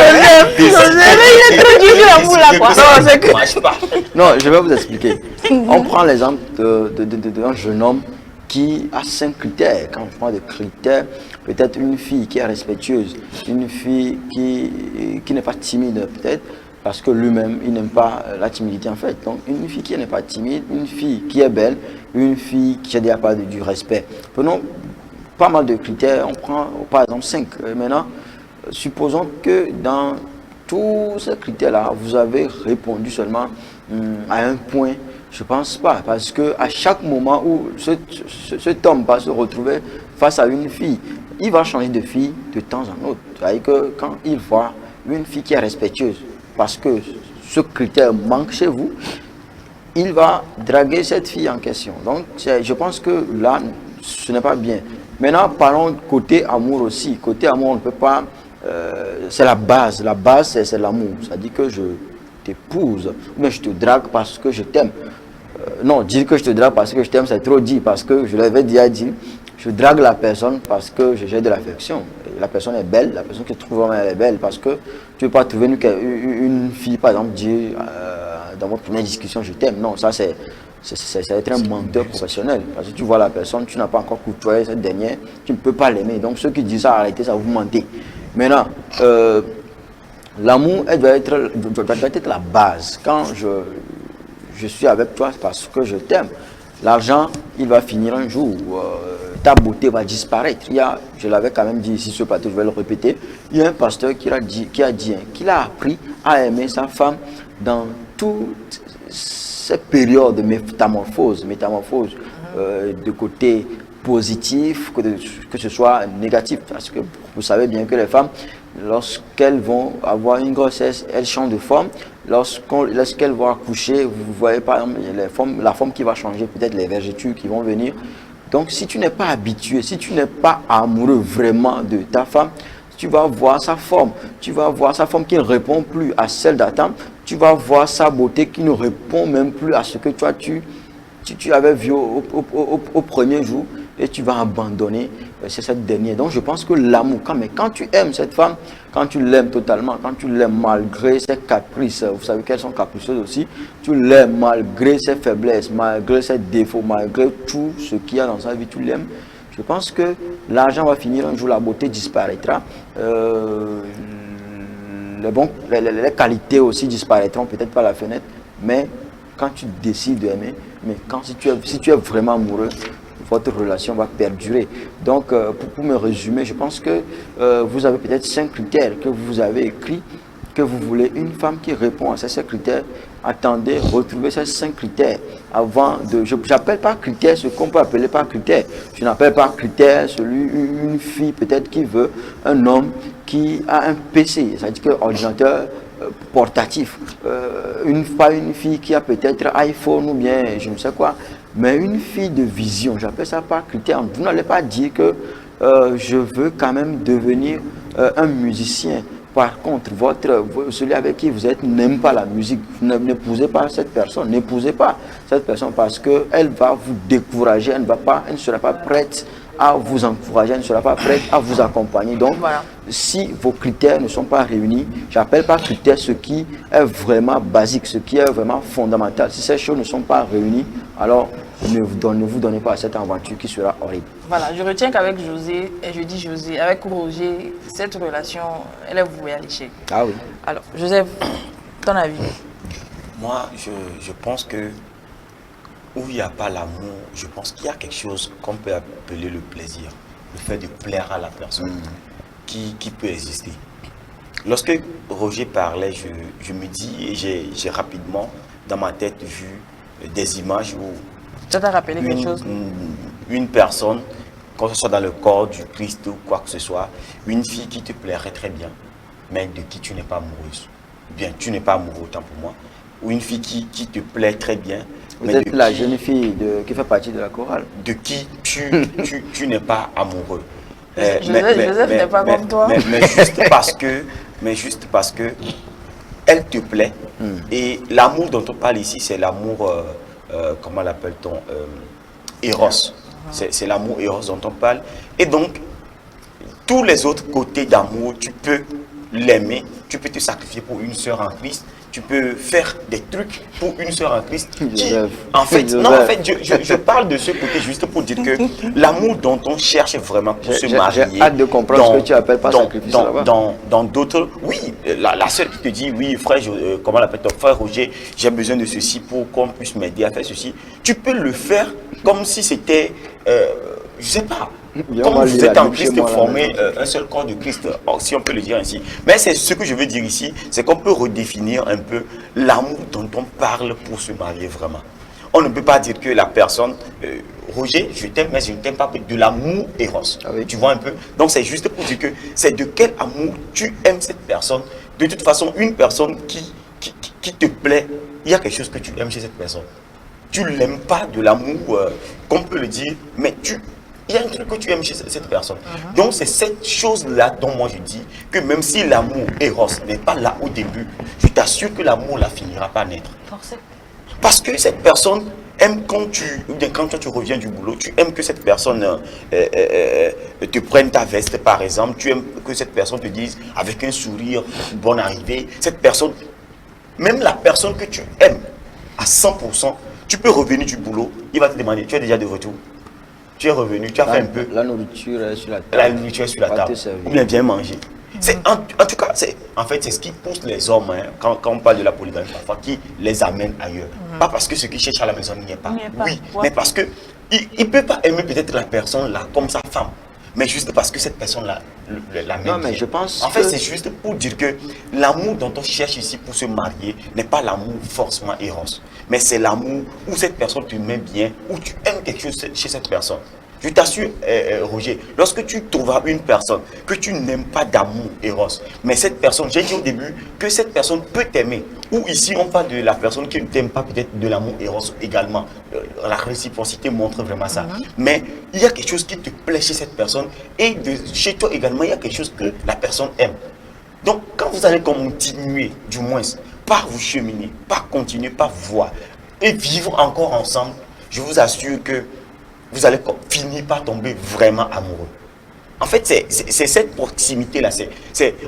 Il est trop dur l'amour là quoi. Non, c'est que... Marche pas. Non, je vais vous expliquer. On prend l'exemple d'un jeune homme qui a 5 critères. Quand on prend des critères, peut-être une fille qui est respectueuse, une fille qui n'est pas timide, peut-être, parce que lui-même, il n'aime pas la timidité en fait. Donc, une fille qui n'est pas timide, une fille qui est belle, une fille qui a déjà pas du respect. Prenons pas mal de critères, on prend par exemple 5. Maintenant, supposons que dans tous ces critères-là, vous avez répondu seulement à un point. Je ne pense pas, parce qu'à chaque moment où cet homme va se retrouver face à une fille, il va changer de fille de temps en autre. C'est-à-dire que quand il voit une fille qui est respectueuse, parce que ce critère manque chez vous, il va draguer cette fille en question. Donc, je pense que là, ce n'est pas bien. Maintenant, parlons côté amour aussi. Côté amour, on ne peut pas... c'est la base. La base, c'est l'amour. C'est-à-dire que je t'épouse, mais je te drague parce que je t'aime. Non, dire que je te drague parce que je t'aime, c'est trop dit, parce que je l'avais déjà dit. Je drague la personne parce que j'ai de l'affection. La personne est belle, la personne que tu trouves vraiment elle est belle, parce que tu ne peux pas trouver une fille, par exemple, dire dans votre première discussion, je t'aime. Non, ça c'est être un menteur professionnel. Parce que tu vois la personne, tu n'as pas encore côtoyé cette dernière, tu ne peux pas l'aimer. Donc ceux qui disent ça, arrêtez, ça vous mentez. Maintenant, l'amour, elle doit être la base. Quand je suis avec toi, c'est parce que je t'aime. L'argent, il va finir un jour. Ta beauté va disparaître. Je l'avais quand même dit ici sur le plateau, je vais le répéter. Il y a un pasteur qui a dit qu'il a appris à aimer sa femme dans toutes ces périodes de métamorphose, de côté positif, que ce soit négatif. Parce que vous savez bien que les femmes, lorsqu'elles vont avoir une grossesse, elles changent de forme. Lorsqu'elles vont accoucher, vous voyez par exemple la forme qui va changer, peut-être les vergetures qui vont venir. Donc si tu n'es pas habitué, si tu n'es pas amoureux vraiment de ta femme, tu vas voir sa forme. Tu vas voir sa forme qui ne répond plus à celle d'Adam. Tu vas voir sa beauté qui ne répond même plus à ce que toi tu avais vu au premier jour. et tu vas abandonner cette dernière. Donc je pense que l'amour, quand tu aimes cette femme, quand tu l'aimes totalement, quand tu l'aimes malgré ses caprices, vous savez qu'elles sont capricieuses aussi, tu l'aimes malgré ses faiblesses, malgré ses défauts, malgré tout ce qu'il y a dans sa vie, tu l'aimes. Je pense que l'argent va finir un jour, la beauté disparaîtra. Les qualités aussi disparaîtront, peut-être par la fenêtre, mais quand tu décides d'aimer, mais si tu es vraiment amoureux, votre relation va perdurer. Donc, pour me résumer, je pense que vous avez peut-être 5 critères que vous avez écrits, que vous voulez une femme qui répond à ces 5 critères. Attendez, retrouvez ces 5 critères avant de... Je n'appelle pas critères ce qu'on peut appeler par critères. Je n'appelle pas critère une fille peut-être qui veut un homme qui a un PC, c'est-à-dire qu'un ordinateur portatif. Pas une fille qui a peut-être iPhone ou bien je ne sais quoi, mais une fille de vision. J'appelle ça par critère. Vous n'allez pas dire que je veux quand même devenir un musicien. Par contre, celui avec qui vous êtes n'aime pas la musique. N'épousez pas cette personne. N'épousez pas cette personne parce qu'elle va vous décourager. Elle ne sera pas prête à vous encourager. Elle ne sera pas prête à vous accompagner. Donc, voilà. Si vos critères ne sont pas réunis, j'appelle pas critères ce qui est vraiment basique, ce qui est vraiment fondamental. Si ces choses ne sont pas réunies, alors ne vous donnez pas à cette aventure qui sera horrible. Voilà, je retiens qu'avec José, et je dis José, avec Roger, cette relation, elle est vouée à l'échec. Ah oui. Alors, Joseph, ton avis? Moi, je pense que où il n'y a pas l'amour, je pense qu'il y a quelque chose qu'on peut appeler le plaisir. Le fait de plaire à la personne qui peut exister. Lorsque Roger parlait, je me dis, et j'ai rapidement dans ma tête vu des images où ça t'a rappelé quelque chose? Une personne, que ce soit dans le corps du Christ ou quoi que ce soit, une fille qui te plairait très bien, mais de qui tu n'es pas amoureuse. Bien, tu n'es pas amoureux autant pour moi. Ou une fille qui te plaît très bien. Vous êtes la jeune fille qui fait partie de la chorale. De qui tu n'es pas amoureux. Joseph n'est pas comme toi. Mais juste parce que elle te plaît. Et l'amour dont on parle ici, c'est l'amour, comment l'appelle-t-on, Eros. C'est l'amour Eros dont on parle. Et donc, tous les autres côtés d'amour, tu peux l'aimer, tu peux te sacrifier pour une sœur en Christ, tu peux faire des trucs pour une sœur en Christ. Je parle de ce côté juste pour dire que l'amour dont on cherche vraiment pour se marier. J'ai hâte de comprendre ce que tu appelles par sacrifice là-bas. Dans d'autres, oui, la sœur qui te dit, oui, frère, comment l'appelle-t-on, frère Roger, j'ai besoin de ceci pour qu'on puisse m'aider à faire ceci. Tu peux le faire comme si c'était, je sais pas, comme vous êtes en Christ formé un seul corps de Christ, si on peut le dire ainsi. Mais c'est ce que je veux dire ici, c'est qu'on peut redéfinir un peu l'amour dont on parle pour se marier vraiment. On ne peut pas dire que la personne, Roger, je t'aime, mais je ne t'aime pas, de l'amour Eros. Ah oui. Tu vois un peu? Donc c'est juste pour dire que c'est de quel amour tu aimes cette personne. De toute façon, une personne qui te plaît, il y a quelque chose que tu aimes chez cette personne. Tu ne l'aimes pas de l'amour, qu'on peut le dire, mais il y a un truc que tu aimes chez cette personne. Donc c'est cette chose-là dont moi je dis que même si l'amour Eros n'est pas là au début, je t'assure que l'amour là finira par naître. Parce que cette personne aime quand toi tu reviens du boulot, tu aimes que cette personne te prenne ta veste par exemple, tu aimes que cette personne te dise avec un sourire, bonne arrivée. Cette personne, même la personne que tu aimes à 100%, tu peux revenir du boulot, il va te demander, tu es déjà de retour? Tu es revenu, tu as fait un peu. La nourriture est sur la table. La nourriture est sur la table. Ou bien manger. En tout cas, c'est ce qui pousse les hommes, hein, quand on parle de la polygamie, parfois, qui les amène ailleurs. Pas parce que ce qu'ils cherchent à la maison n'y est pas. Oui, mais parce qu'il ne peut pas aimer peut-être la personne là comme sa femme. Mais juste parce que cette personne-là l'amène. Non, mais je pense. En fait, c'est juste pour dire que l'amour dont on cherche ici pour se marier n'est pas l'amour forcément Eros. Mais c'est l'amour où cette personne te met bien, où tu aimes quelque chose chez cette personne. Je t'assure, Roger, lorsque tu trouveras une personne que tu n'aimes pas d'amour Eros, mais cette personne, j'ai dit au début que cette personne peut t'aimer. Ou ici, on parle de la personne qui ne t'aime pas peut-être de l'amour Eros également. La réciprocité montre vraiment ça. Mais il y a quelque chose qui te plaît chez cette personne et chez toi également, il y a quelque chose que la personne aime. Donc, quand vous allez continuer, du moins, par vous cheminer, par continuer, par voir et vivre encore ensemble, je vous assure que vous allez finit par tomber vraiment amoureux. En fait, c'est cette proximité-là.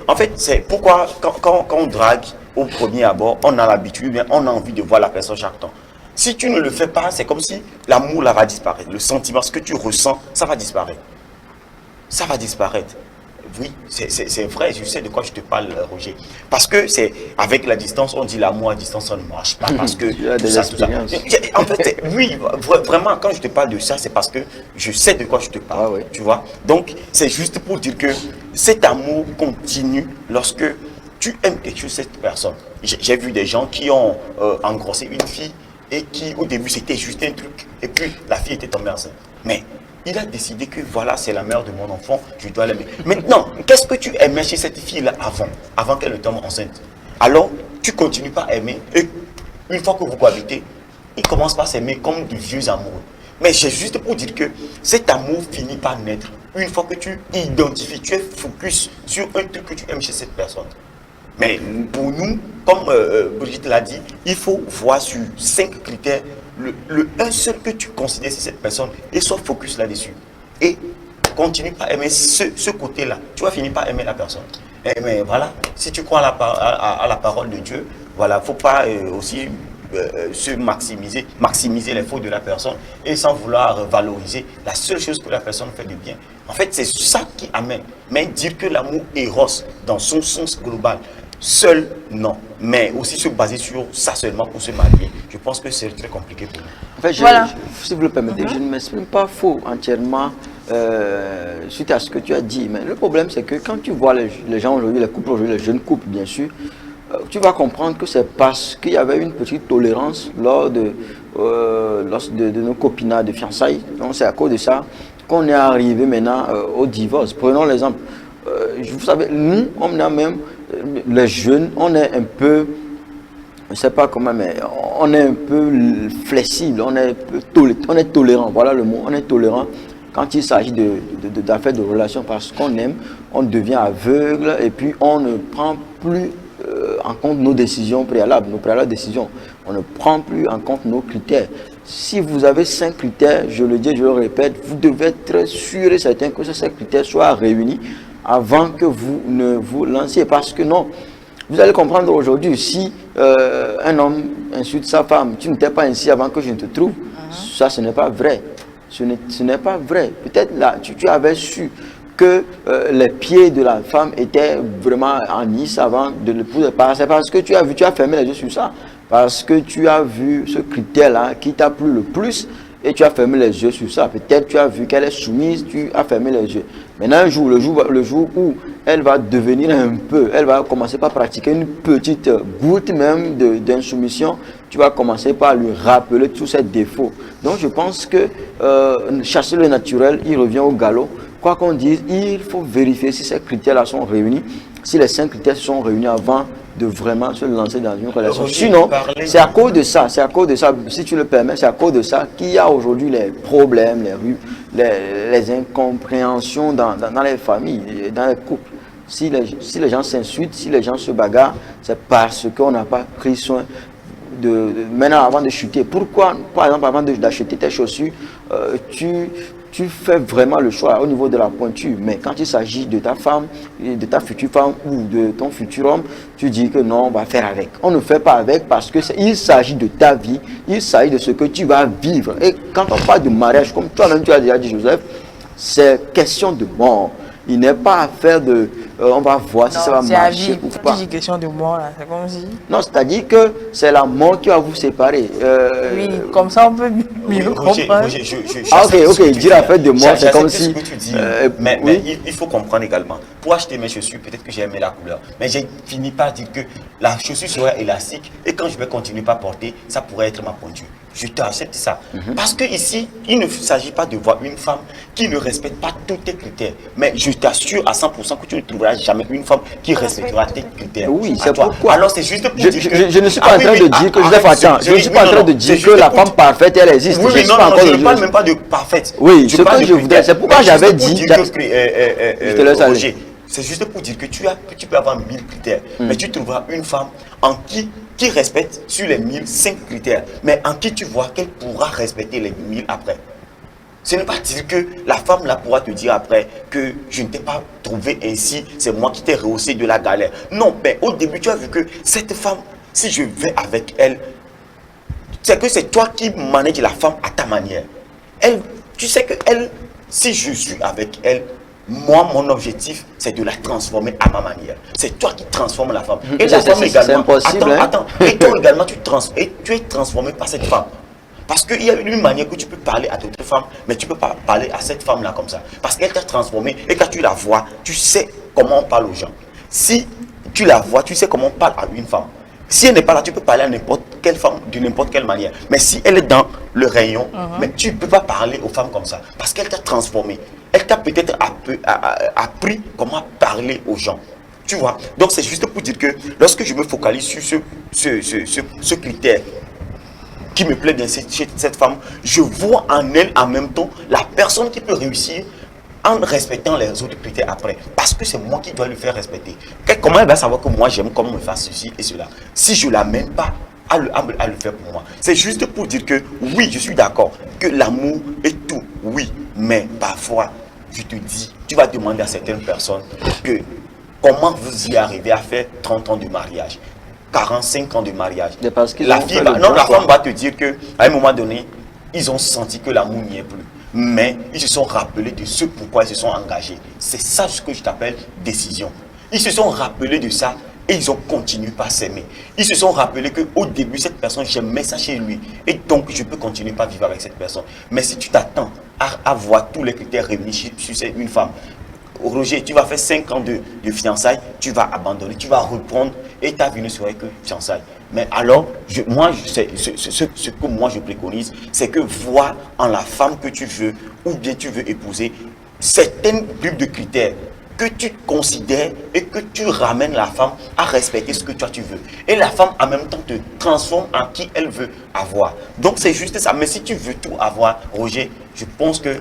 En fait, c'est pourquoi quand on drague au premier abord, on a l'habitude, mais on a envie de voir la personne chaque temps. Si tu ne le fais pas, c'est comme si l'amour là va disparaître. Le sentiment, ce que tu ressens, ça va disparaître. Ça va disparaître. Oui, c'est vrai, je sais de quoi je te parle, Roger. Parce que c'est avec la distance, on dit l'amour à distance, ça ne marche pas. Parce que tout ça. En fait, oui, vraiment, quand je te parle de ça, c'est parce que je sais de quoi je te parle. Ah oui. Tu vois? Donc, c'est juste pour dire que cet amour continue lorsque tu aimes quelque chose, cette personne. J'ai vu des gens qui ont engrossé une fille et qui, au début, c'était juste un truc. Et puis, la fille était tombée enceinte. Mais il a décidé que voilà, c'est la mère de mon enfant, je dois l'aimer. Maintenant, qu'est-ce que tu aimais chez cette fille-là avant qu'elle ne tombe enceinte? Alors, tu continues pas à aimer. Et une fois que vous cohabitez, ils commencent par s'aimer comme de vieux amoureux. Mais c'est juste pour dire que cet amour finit par naître. Une fois que tu identifies, tu es focus sur un truc que tu aimes chez cette personne. Mais pour nous, comme Brigitte l'a dit, il faut voir sur 5 critères un seul que tu considères c'est cette personne et sois focus là-dessus. Et continue pas à aimer ce côté-là. Tu vas finir par aimer la personne. Mais voilà, si tu crois à la parole de Dieu, voilà, faut pas aussi se maximiser les fautes de la personne et sans vouloir valoriser la seule chose que la personne fait de bien. En fait, c'est ça qui amène. Mais dire que l'amour éros dans son sens global, seul, non. Mais aussi se baser sur ça seulement pour se marier, je pense que c'est très compliqué pour nous. En fait, Voilà. si vous le permettez, je ne m'exprime pas faux entièrement suite à ce que tu as dit. Mais le problème, c'est que quand tu vois les gens aujourd'hui, les couples aujourd'hui, les jeunes couples, bien sûr, tu vas comprendre que c'est parce qu'il y avait une petite tolérance lors de nos copinats de fiançailles. Donc c'est à cause de ça qu'on est arrivé maintenant au divorce. Prenons l'exemple. Vous savez, nous, on a même, les jeunes, on est un peu, je ne sais pas comment, mais on est un peu flexible, on est tolérant, voilà le mot, on est tolérant quand il s'agit d'affaires de relations parce qu'on aime, on devient aveugle et puis on ne prend plus en compte nos décisions préalables, décisions. On ne prend plus en compte nos critères. Si vous avez 5 critères, je le dis, je le répète, vous devez être sûr et certain que ces 5 critères soient réunis avant que vous ne vous lanciez. Parce que non, vous allez comprendre aujourd'hui, si un homme insulte sa femme, tu n'étais pas ainsi avant que je ne te trouve, ça ce n'est pas vrai. Ce n'est pas vrai. Peut-être là, tu avais su que les pieds de la femme étaient vraiment en Nice avant de l'épouser. C'est parce que tu as fermé les yeux sur ça. Parce que tu as vu ce critère-là qui t'a plu le plus et tu as fermé les yeux sur ça. Peut-être tu as vu qu'elle est soumise, tu as fermé les yeux. Maintenant, le jour où elle va devenir elle va commencer par pratiquer une petite goutte même d'insoumission, tu vas commencer par lui rappeler tous ses défauts. Donc je pense que chasser le naturel, il revient au galop. Quoi qu'on dise, il faut vérifier si ces critères-là sont réunis, si les 5 critères sont réunis avant de vraiment se lancer dans une relation. Sinon, c'est à cause de ça, si tu le permets, c'est à cause de ça qu'il y a aujourd'hui les problèmes, les incompréhensions dans les familles, dans les couples. Si les gens s'insultent, si les gens se bagarrent, c'est parce qu'on n'a pas pris soin maintenant avant de chuter. Pourquoi, par exemple, avant d'acheter tes chaussures, tu fais vraiment le choix au niveau de la pointure, mais quand il s'agit de ta femme, de ta future femme ou de ton futur homme, tu dis que non, on va faire avec. On ne fait pas avec parce qu'il s'agit de ta vie, il s'agit de ce que tu vas vivre. Et quand on parle de mariage, comme toi-même tu as déjà dit, Joseph, c'est question de mort. Il n'est pas affaire de on va voir si ça va marcher ou pas. Tu dis question de mort là, c'est comme si. Non, c'est-à-dire que c'est la mort qui va vous séparer. Oui, comme ça on peut mieux comprendre. Ok, dire affaire de mort, c'est comme si. Ce que tu dis, mais il faut comprendre également. Pour acheter mes chaussures, peut-être que j'ai aimé la couleur, mais j'ai fini par dire que la chaussure serait élastique et quand je vais continuer par porter, ça pourrait être ma pointure. Je t'accepte ça. Parce que ici, il ne s'agit pas de voir une femme qui ne respecte pas tous tes critères. Mais je t'assure à 100% que tu ne trouveras jamais une femme qui respectera tes critères. Oui, c'est pourquoi. Alors c'est juste pour dire que... Je ne suis pas en train de dire que... Je ne suis pas en train de dire que la femme parfaite, elle existe. Oui, mais non, je ne parle même pas de parfaite. Oui, ce que je voudrais, c'est pourquoi j'avais dit... Je te laisse aller. C'est juste pour dire que tu peux avoir 1000 critères, mais tu trouveras une femme en qui respecte sur les 1005 critères, mais en qui tu vois qu'elle pourra respecter les 1000 après. Ce n'est pas dire que la femme là pourra te dire après que je ne t'ai pas trouvé ainsi, c'est moi qui t'ai rehaussé de la galère. Non, mais au début, tu as vu que cette femme, si je vais avec elle, c'est que c'est toi qui manages la femme à ta manière. Elle, tu sais que elle, si je suis avec elle, moi, mon objectif, c'est de la transformer à ma manière. C'est toi qui transformes la femme. Et la femme également. C'est impossible. Attends. Et toi également, tu es transformé par cette femme. Parce qu'il y a une manière que tu peux parler à d'autres femmes, mais tu ne peux pas parler à cette femme-là comme ça. Parce qu'elle t'a transformé et quand tu la vois, tu sais comment on parle aux gens. Si tu la vois, tu sais comment on parle à une femme. Si elle n'est pas là, tu peux parler à n'importe quelle femme de n'importe quelle manière. Mais si elle est dans le rayon, mais tu ne peux pas parler aux femmes comme ça. Parce qu'elle t'a transformé. Elle t'a peut-être appris comment parler aux gens. Tu vois? Donc c'est juste pour dire que lorsque je me focalise sur ce critère qui me plaît bien chez cette femme, je vois en elle en même temps la personne qui peut réussir en respectant les autres critères après. Parce que c'est moi qui dois le faire respecter. Comment elle va savoir que moi j'aime qu'on me fasse ceci et cela si je ne l'amène pas à le faire pour moi? C'est juste pour dire que oui, je suis d'accord que l'amour est tout, oui, mais parfois je te dis, tu vas demander à certaines personnes que comment vous y arrivez à faire 30 ans de mariage, 45 ans de mariage. La femme va te dire qu'à un moment donné, ils ont senti que l'amour n'y est plus. Mais ils se sont rappelés de ce pourquoi ils se sont engagés. C'est ça ce que je t'appelle décision. Ils se sont rappelés de ça et ils ont continué par s'aimer. Ils se sont rappelés qu'au début, cette personne, j'aimais ça chez lui. Et donc, je peux continuer par vivre avec cette personne. Mais si tu t'attends à voir tous les critères réunis sur une femme, Roger, tu vas faire 5 ans de fiançailles, tu vas abandonner, tu vas reprendre et ta vie ne serait que fiançailles. Mais alors, ce que moi je préconise, c'est que vois en la femme que tu veux ou bien tu veux épouser certaines bulles de critères que tu considères et que tu ramènes la femme à respecter ce que toi tu veux. Et la femme en même temps te transforme en qui elle veut avoir. Donc c'est juste ça. Mais si tu veux tout avoir, Roger, je pense que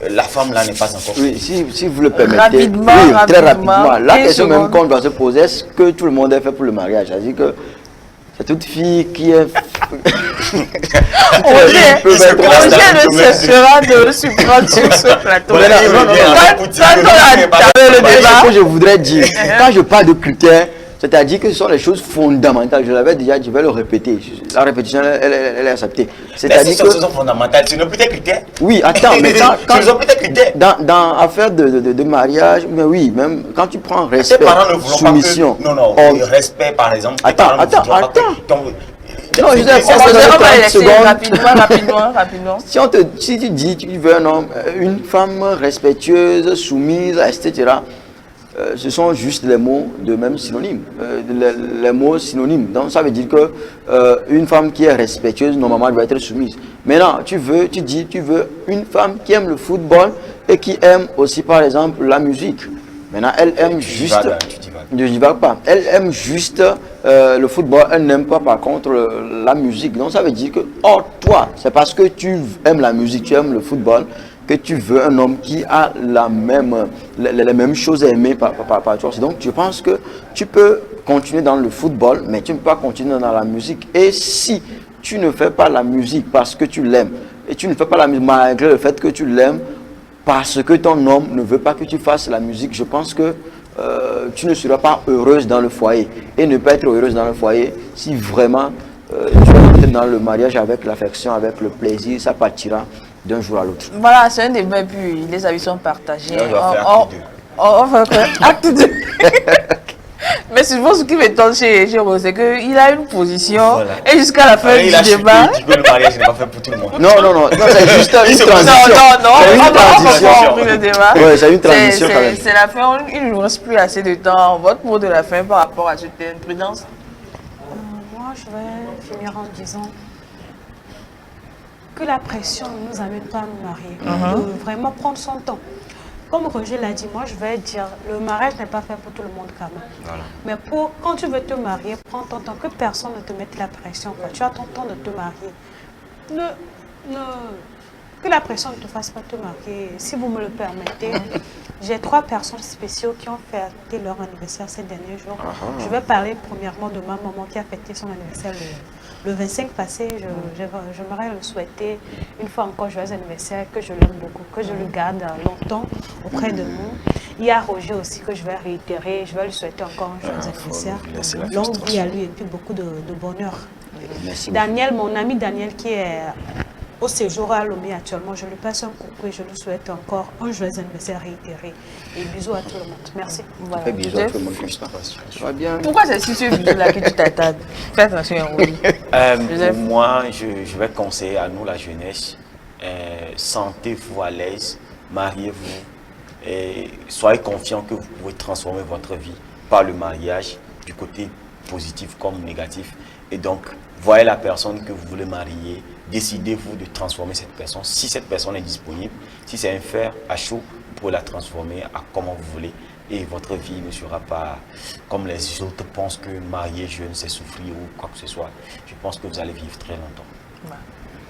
la femme là n'est pas encore. Oui, si vous le permettez. Rapidement, très rapidement. La question secondes. même qu'on doit se poser, est-ce que tout le monde est fait pour le mariage? C'est-à-dire que c'est toute fille qui est. Roger ne cessera de le surprendre sur ce plateau. Ce que je voudrais dire, quand je parle de critères, c'est-à-dire que ce sont les choses fondamentales. Je l'avais déjà dit, je vais le répéter. La répétition, elle est acceptée. C'est-à-dire que ce sont fondamentales. Ce ne peut être critères. Oui, attends, mais quand ce sont peut-être critères. Dans affaire de mariage, mais oui, même quand tu prends respect, tes parents ne voulont soumission. Pas que, non, respect par exemple. Attends. Non, je sais pas. Rapidement. Si tu dis, tu veux un homme, une femme respectueuse, soumise, etc., ce sont juste les mots de même synonyme, les mots synonymes. Donc ça veut dire que une femme qui est respectueuse, normalement, elle doit être soumise. Maintenant, tu veux une femme qui aime le football et qui aime aussi, par exemple, la musique. Maintenant, elle aime juste. Je n'y vais pas. Elle aime juste le football, elle n'aime pas par contre la musique. Donc ça veut dire que, toi, c'est parce que tu aimes la musique, tu aimes le football, que tu veux un homme qui a les mêmes choses à aimer par toi. Donc je pense que tu peux continuer dans le football, mais tu ne peux pas continuer dans la musique. Et si tu ne fais pas la musique parce que tu l'aimes, et tu ne fais pas la musique malgré le fait que tu l'aimes, parce que ton homme ne veut pas que tu fasses la musique, je pense que tu ne seras pas heureuse dans le foyer. Et ne pas être heureuse dans le foyer, si vraiment tu vas entrer dans le mariage avec l'affection, avec le plaisir, ça partira d'un jour à l'autre. Voilà, c'est un débat, puis les avis sont partagés. On va faire acte 2. Mais souvent, ce qui m'étonne chez Rose, c'est qu'il a une position et jusqu'à la fin du débat. Il dit que le mariage n'est pas fait pour tout le monde. Non, c'est juste une transition. Non, c'est une transition quand même. C'est la fin, il ne nous reste plus assez de temps. Votre mot de la fin par rapport à cette imprudence? Moi, je vais finir en disant que la pression ne nous amène pas à nous marier. De vraiment prendre son temps. Comme Roger l'a dit, moi je vais dire, le mariage n'est pas fait pour tout le monde quand même. Voilà. Mais quand tu veux te marier, prends ton temps, que personne ne te mette la pression. Quand tu as ton temps de te marier, que la pression ne te fasse pas te marier. Si vous me le permettez, j'ai 3 personnes spéciales qui ont fêté leur anniversaire ces derniers jours. Je vais parler premièrement de ma maman qui a fêté son anniversaire le 25 passé, j'aimerais le souhaiter une fois encore joyeux anniversaire, que je l'aime beaucoup, que je le garde longtemps auprès de nous. Il y a Roger aussi que je vais réitérer, je vais lui souhaiter encore un joyeux anniversaire. Longue vie à lui et puis beaucoup de bonheur. Merci. Daniel, mon ami Daniel qui est au séjour à Lomé actuellement, je lui passe un coucou et je lui souhaite encore un joyeux anniversaire réitéré. Et bisous à tout le monde. Merci. Voilà. Bisous à tout le monde. Ça va bien. Pourquoi c'est sur ce vidéo-là que tu t'attardes? Fais attention, oui. Pour moi, je vais conseiller à nous, la jeunesse, sentez-vous à l'aise, mariez-vous et soyez confiants que vous pouvez transformer votre vie par le mariage, du côté positif comme négatif. Et donc, voyez la personne que vous voulez marier, décidez-vous de transformer cette personne. Si cette personne est disponible, si c'est un fer à chaud, vous pouvez la transformer à comment vous voulez. Et votre vie ne sera pas comme les autres pensent que marier jeune, c'est souffrir ou quoi que ce soit. Je pense que vous allez vivre très longtemps.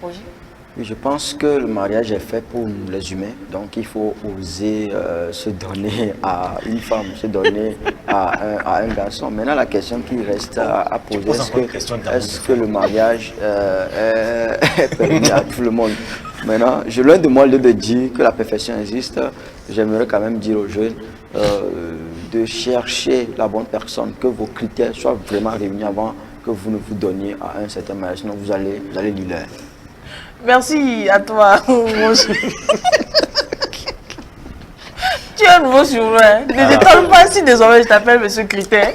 Roger? Oui, je pense que le mariage est fait pour les humains, donc il faut oser se donner à une femme, se donner à un garçon. Maintenant, la question qui reste à poser, est-ce que le mariage est permis à tout le monde? Maintenant, je loin de moi de dire que la perfection existe. J'aimerais quand même dire aux jeunes de chercher la bonne personne, que vos critères soient vraiment réunis avant que vous ne vous donniez à un certain mariage, sinon vous allez l'hilaire. Merci à toi, Roger. Tu es un nouveau sur moi. Ne t'étonne pas si désormais je t'appelle Monsieur Critère.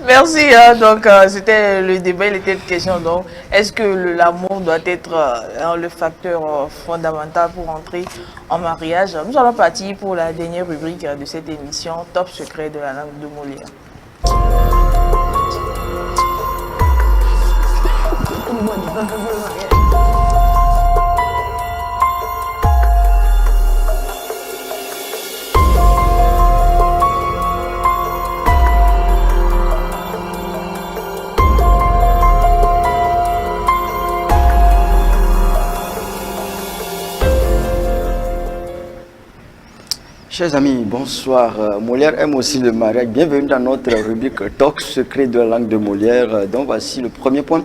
Merci. Donc, c'était le débat, il était de question. Donc, est-ce que l'amour doit être le facteur fondamental pour entrer en mariage? Nous allons partir pour la dernière rubrique de cette émission, Top secret de la langue de Molière. Chers amis, bonsoir. Molière aime aussi le mariage. Bienvenue dans notre rubrique Talk secret de la langue de Molière. Donc voici le premier point,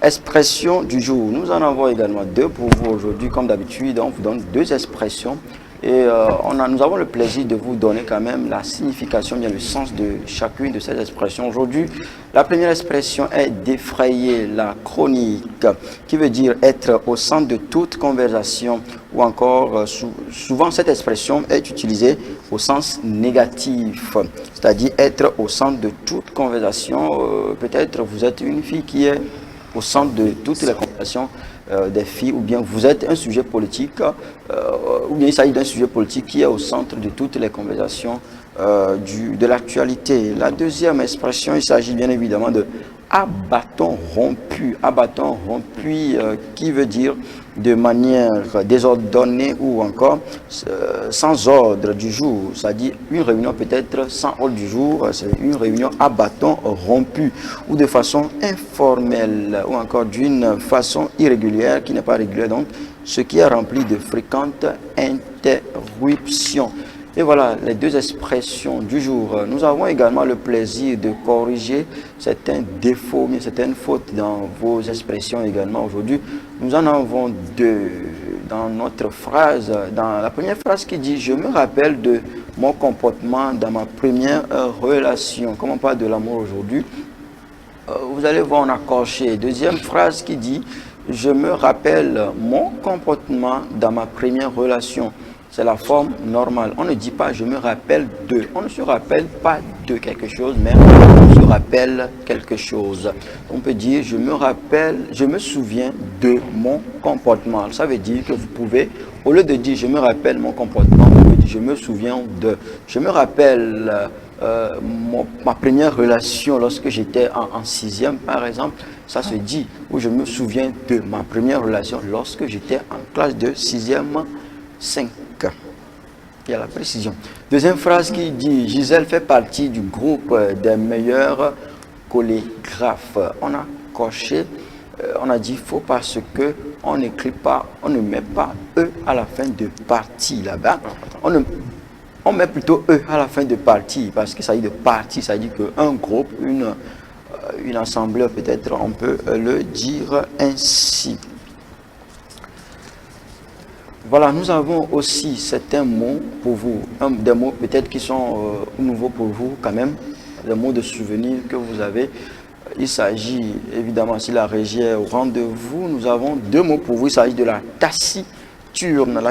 expression du jour. Nous en avons également deux pour vous aujourd'hui. Comme d'habitude, on vous donne deux expressions. Et nous avons le plaisir de vous donner quand même la signification, bien le sens de chacune de ces expressions. Aujourd'hui, la première expression est défrayer la chronique, qui veut dire être au centre de toute conversation, ou encore souvent cette expression est utilisée au sens négatif, c'est-à-dire être au centre de toute conversation. Peut-être vous êtes une fille qui est au centre de toutes les conversations des filles, ou bien vous êtes un sujet politique, ou bien il s'agit d'un sujet politique qui est au centre de toutes les conversations de l'actualité. La deuxième expression, il s'agit bien évidemment de à bâton rompu. À bâton rompu qui veut dire de manière désordonnée ou encore sans ordre du jour. C'est-à-dire une réunion peut-être sans ordre du jour, c'est une réunion à bâton rompu ou de façon informelle ou encore d'une façon irrégulière qui n'est pas régulière. Donc, ce qui est rempli de fréquentes interruptions. Et voilà les deux expressions du jour. Nous avons également le plaisir de corriger certains défauts, mais certaines fautes dans vos expressions également. Aujourd'hui, nous en avons deux dans notre phrase. Dans la première phrase qui dit « Je me rappelle de mon comportement dans ma première relation ». Comme on parle de l'amour aujourd'hui, vous allez voir, on a coché. Deuxième phrase qui dit « Je me rappelle mon comportement dans ma première relation ». C'est la forme normale. On ne dit pas « je me rappelle de ». On ne se rappelle pas de quelque chose, mais on se rappelle quelque chose. On peut dire « je me rappelle, je me souviens de mon comportement ». Ça veut dire que vous pouvez, au lieu de dire « je me rappelle mon comportement », vous pouvez dire « je me souviens de ». Je me rappelle ma première relation lorsque j'étais en sixième, par exemple. Ça se dit. Ou je me souviens de ma première relation lorsque j'étais en classe de sixième 5. Il y a la précision. Deuxième phrase qui dit « Gisèle fait partie du groupe des meilleurs chorégraphes ». On a coché, on a dit faux parce que on n'écrit pas, on ne met pas « e » à la fin de partie là-bas. On met plutôt « e » à la fin de partie parce qu'il s'agit de partie, ça dit qu'un groupe, une assemblée, peut-être on peut le dire ainsi. Voilà, nous avons aussi certains mots pour vous, des mots peut-être qui sont nouveaux pour vous quand même, des mots de souvenir que vous avez. Il s'agit évidemment, si la régie est au rendez-vous, nous avons deux mots pour vous. Il s'agit de la taciturne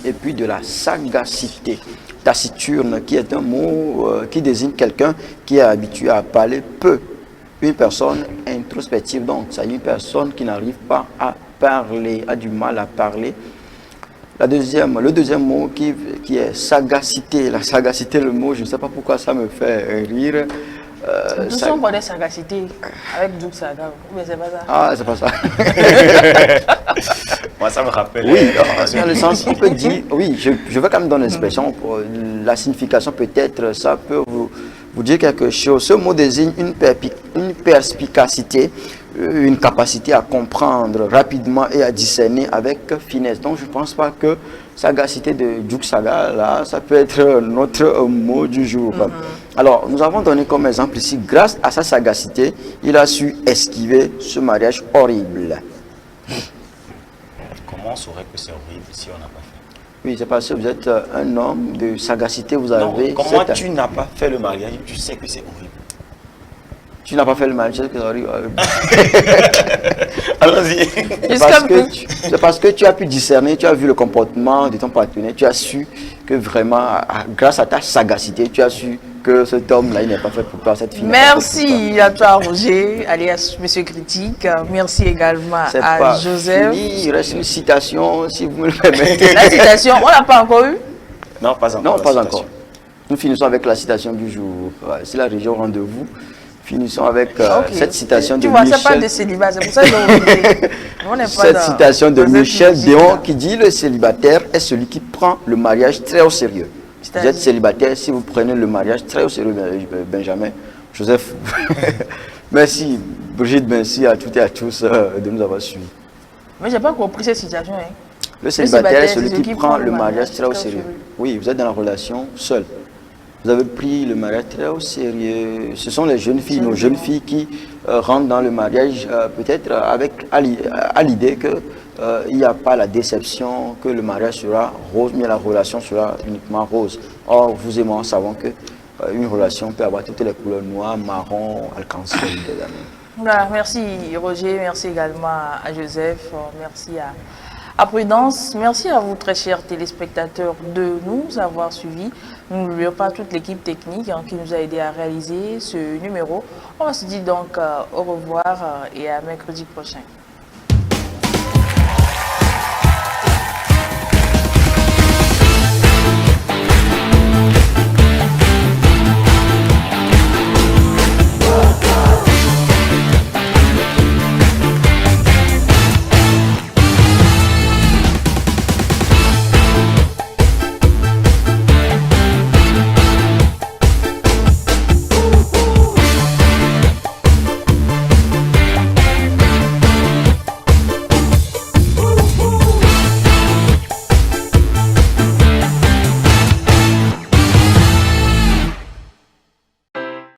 et puis de la sagacité. Taciturne qui est un mot qui désigne quelqu'un qui est habitué à parler peu. Une personne introspective, donc c'est une personne qui n'arrive pas à parler, a du mal à parler. Le deuxième mot qui est sagacité. La sagacité, le mot, je ne sais pas pourquoi ça me fait rire. Nous sommes pas des sagacités avec Djouk Saga, mais c'est pas ça. Ah, c'est pas ça. Moi, ça me rappelle. Oui, dans le sens, on peut dire, oui, je veux quand même donner l'expression, la signification peut-être, ça peut vous dire quelque chose. Ce mot désigne une perspicacité, une capacité à comprendre rapidement et à discerner avec finesse. Donc, je ne pense pas que sagacité de Djouk Saga, là, ça peut être notre mot du jour. Alors, nous avons donné comme exemple ici, grâce à sa sagacité, il a su esquiver ce mariage horrible. Comment on saurait que c'est horrible si on n'a pas fait? Oui, c'est parce que vous êtes un homme de sagacité, vous avez... Non, comment tu n'as pas fait le mariage, tu sais que c'est horrible. Tu n'as pas fait le mariage, tu sais que c'est horrible. Allons-y. C'est parce que tu as pu discerner, tu as vu le comportement de ton partenaire, tu as su que vraiment, grâce à ta sagacité, tu as su que cet homme-là, il n'est pas fait pour toi, cette fille. Merci à toi, Roger, alias Monsieur Critique. Merci également à Joseph. Fini, il reste une citation, si vous me le permettez. La citation, on l'a pas encore eu? Non, pas encore. Non, pas encore. Nous finissons avec la citation du jour. C'est la région rendez-vous. Finissons avec cette citation de Michel. Tu vois, ça parle de célibat, c'est pour ça que cette citation de Michel Déon qui dit: le célibataire est celui qui prend le mariage très au sérieux. Vous êtes célibataire si vous prenez le mariage très au sérieux, Benjamin. Joseph, merci. Brigitte, merci à toutes et à tous de nous avoir suivis. Mais je n'ai pas compris cette citation. Hein. Le célibataire est celui qui prend le mariage très au sérieux. Oui, vous êtes dans la relation seule. Vous avez pris le mariage très au sérieux. Ce sont les jeunes filles, nos jeunes filles qui rentrent dans le mariage peut-être à l'idée qu'il n'y a pas la déception, que le mariage sera rose, mais la relation sera uniquement rose. Or, vous et moi savons qu'une relation peut avoir toutes les couleurs noires, marron, arc-en-ciel. Voilà, merci Roger, merci également à Joseph, merci à Prudence, merci à vous très chers téléspectateurs de nous avoir suivis. Nous n'oublions pas toute l'équipe technique qui nous a aidé à réaliser ce numéro. On va se dire donc au revoir et à mercredi prochain.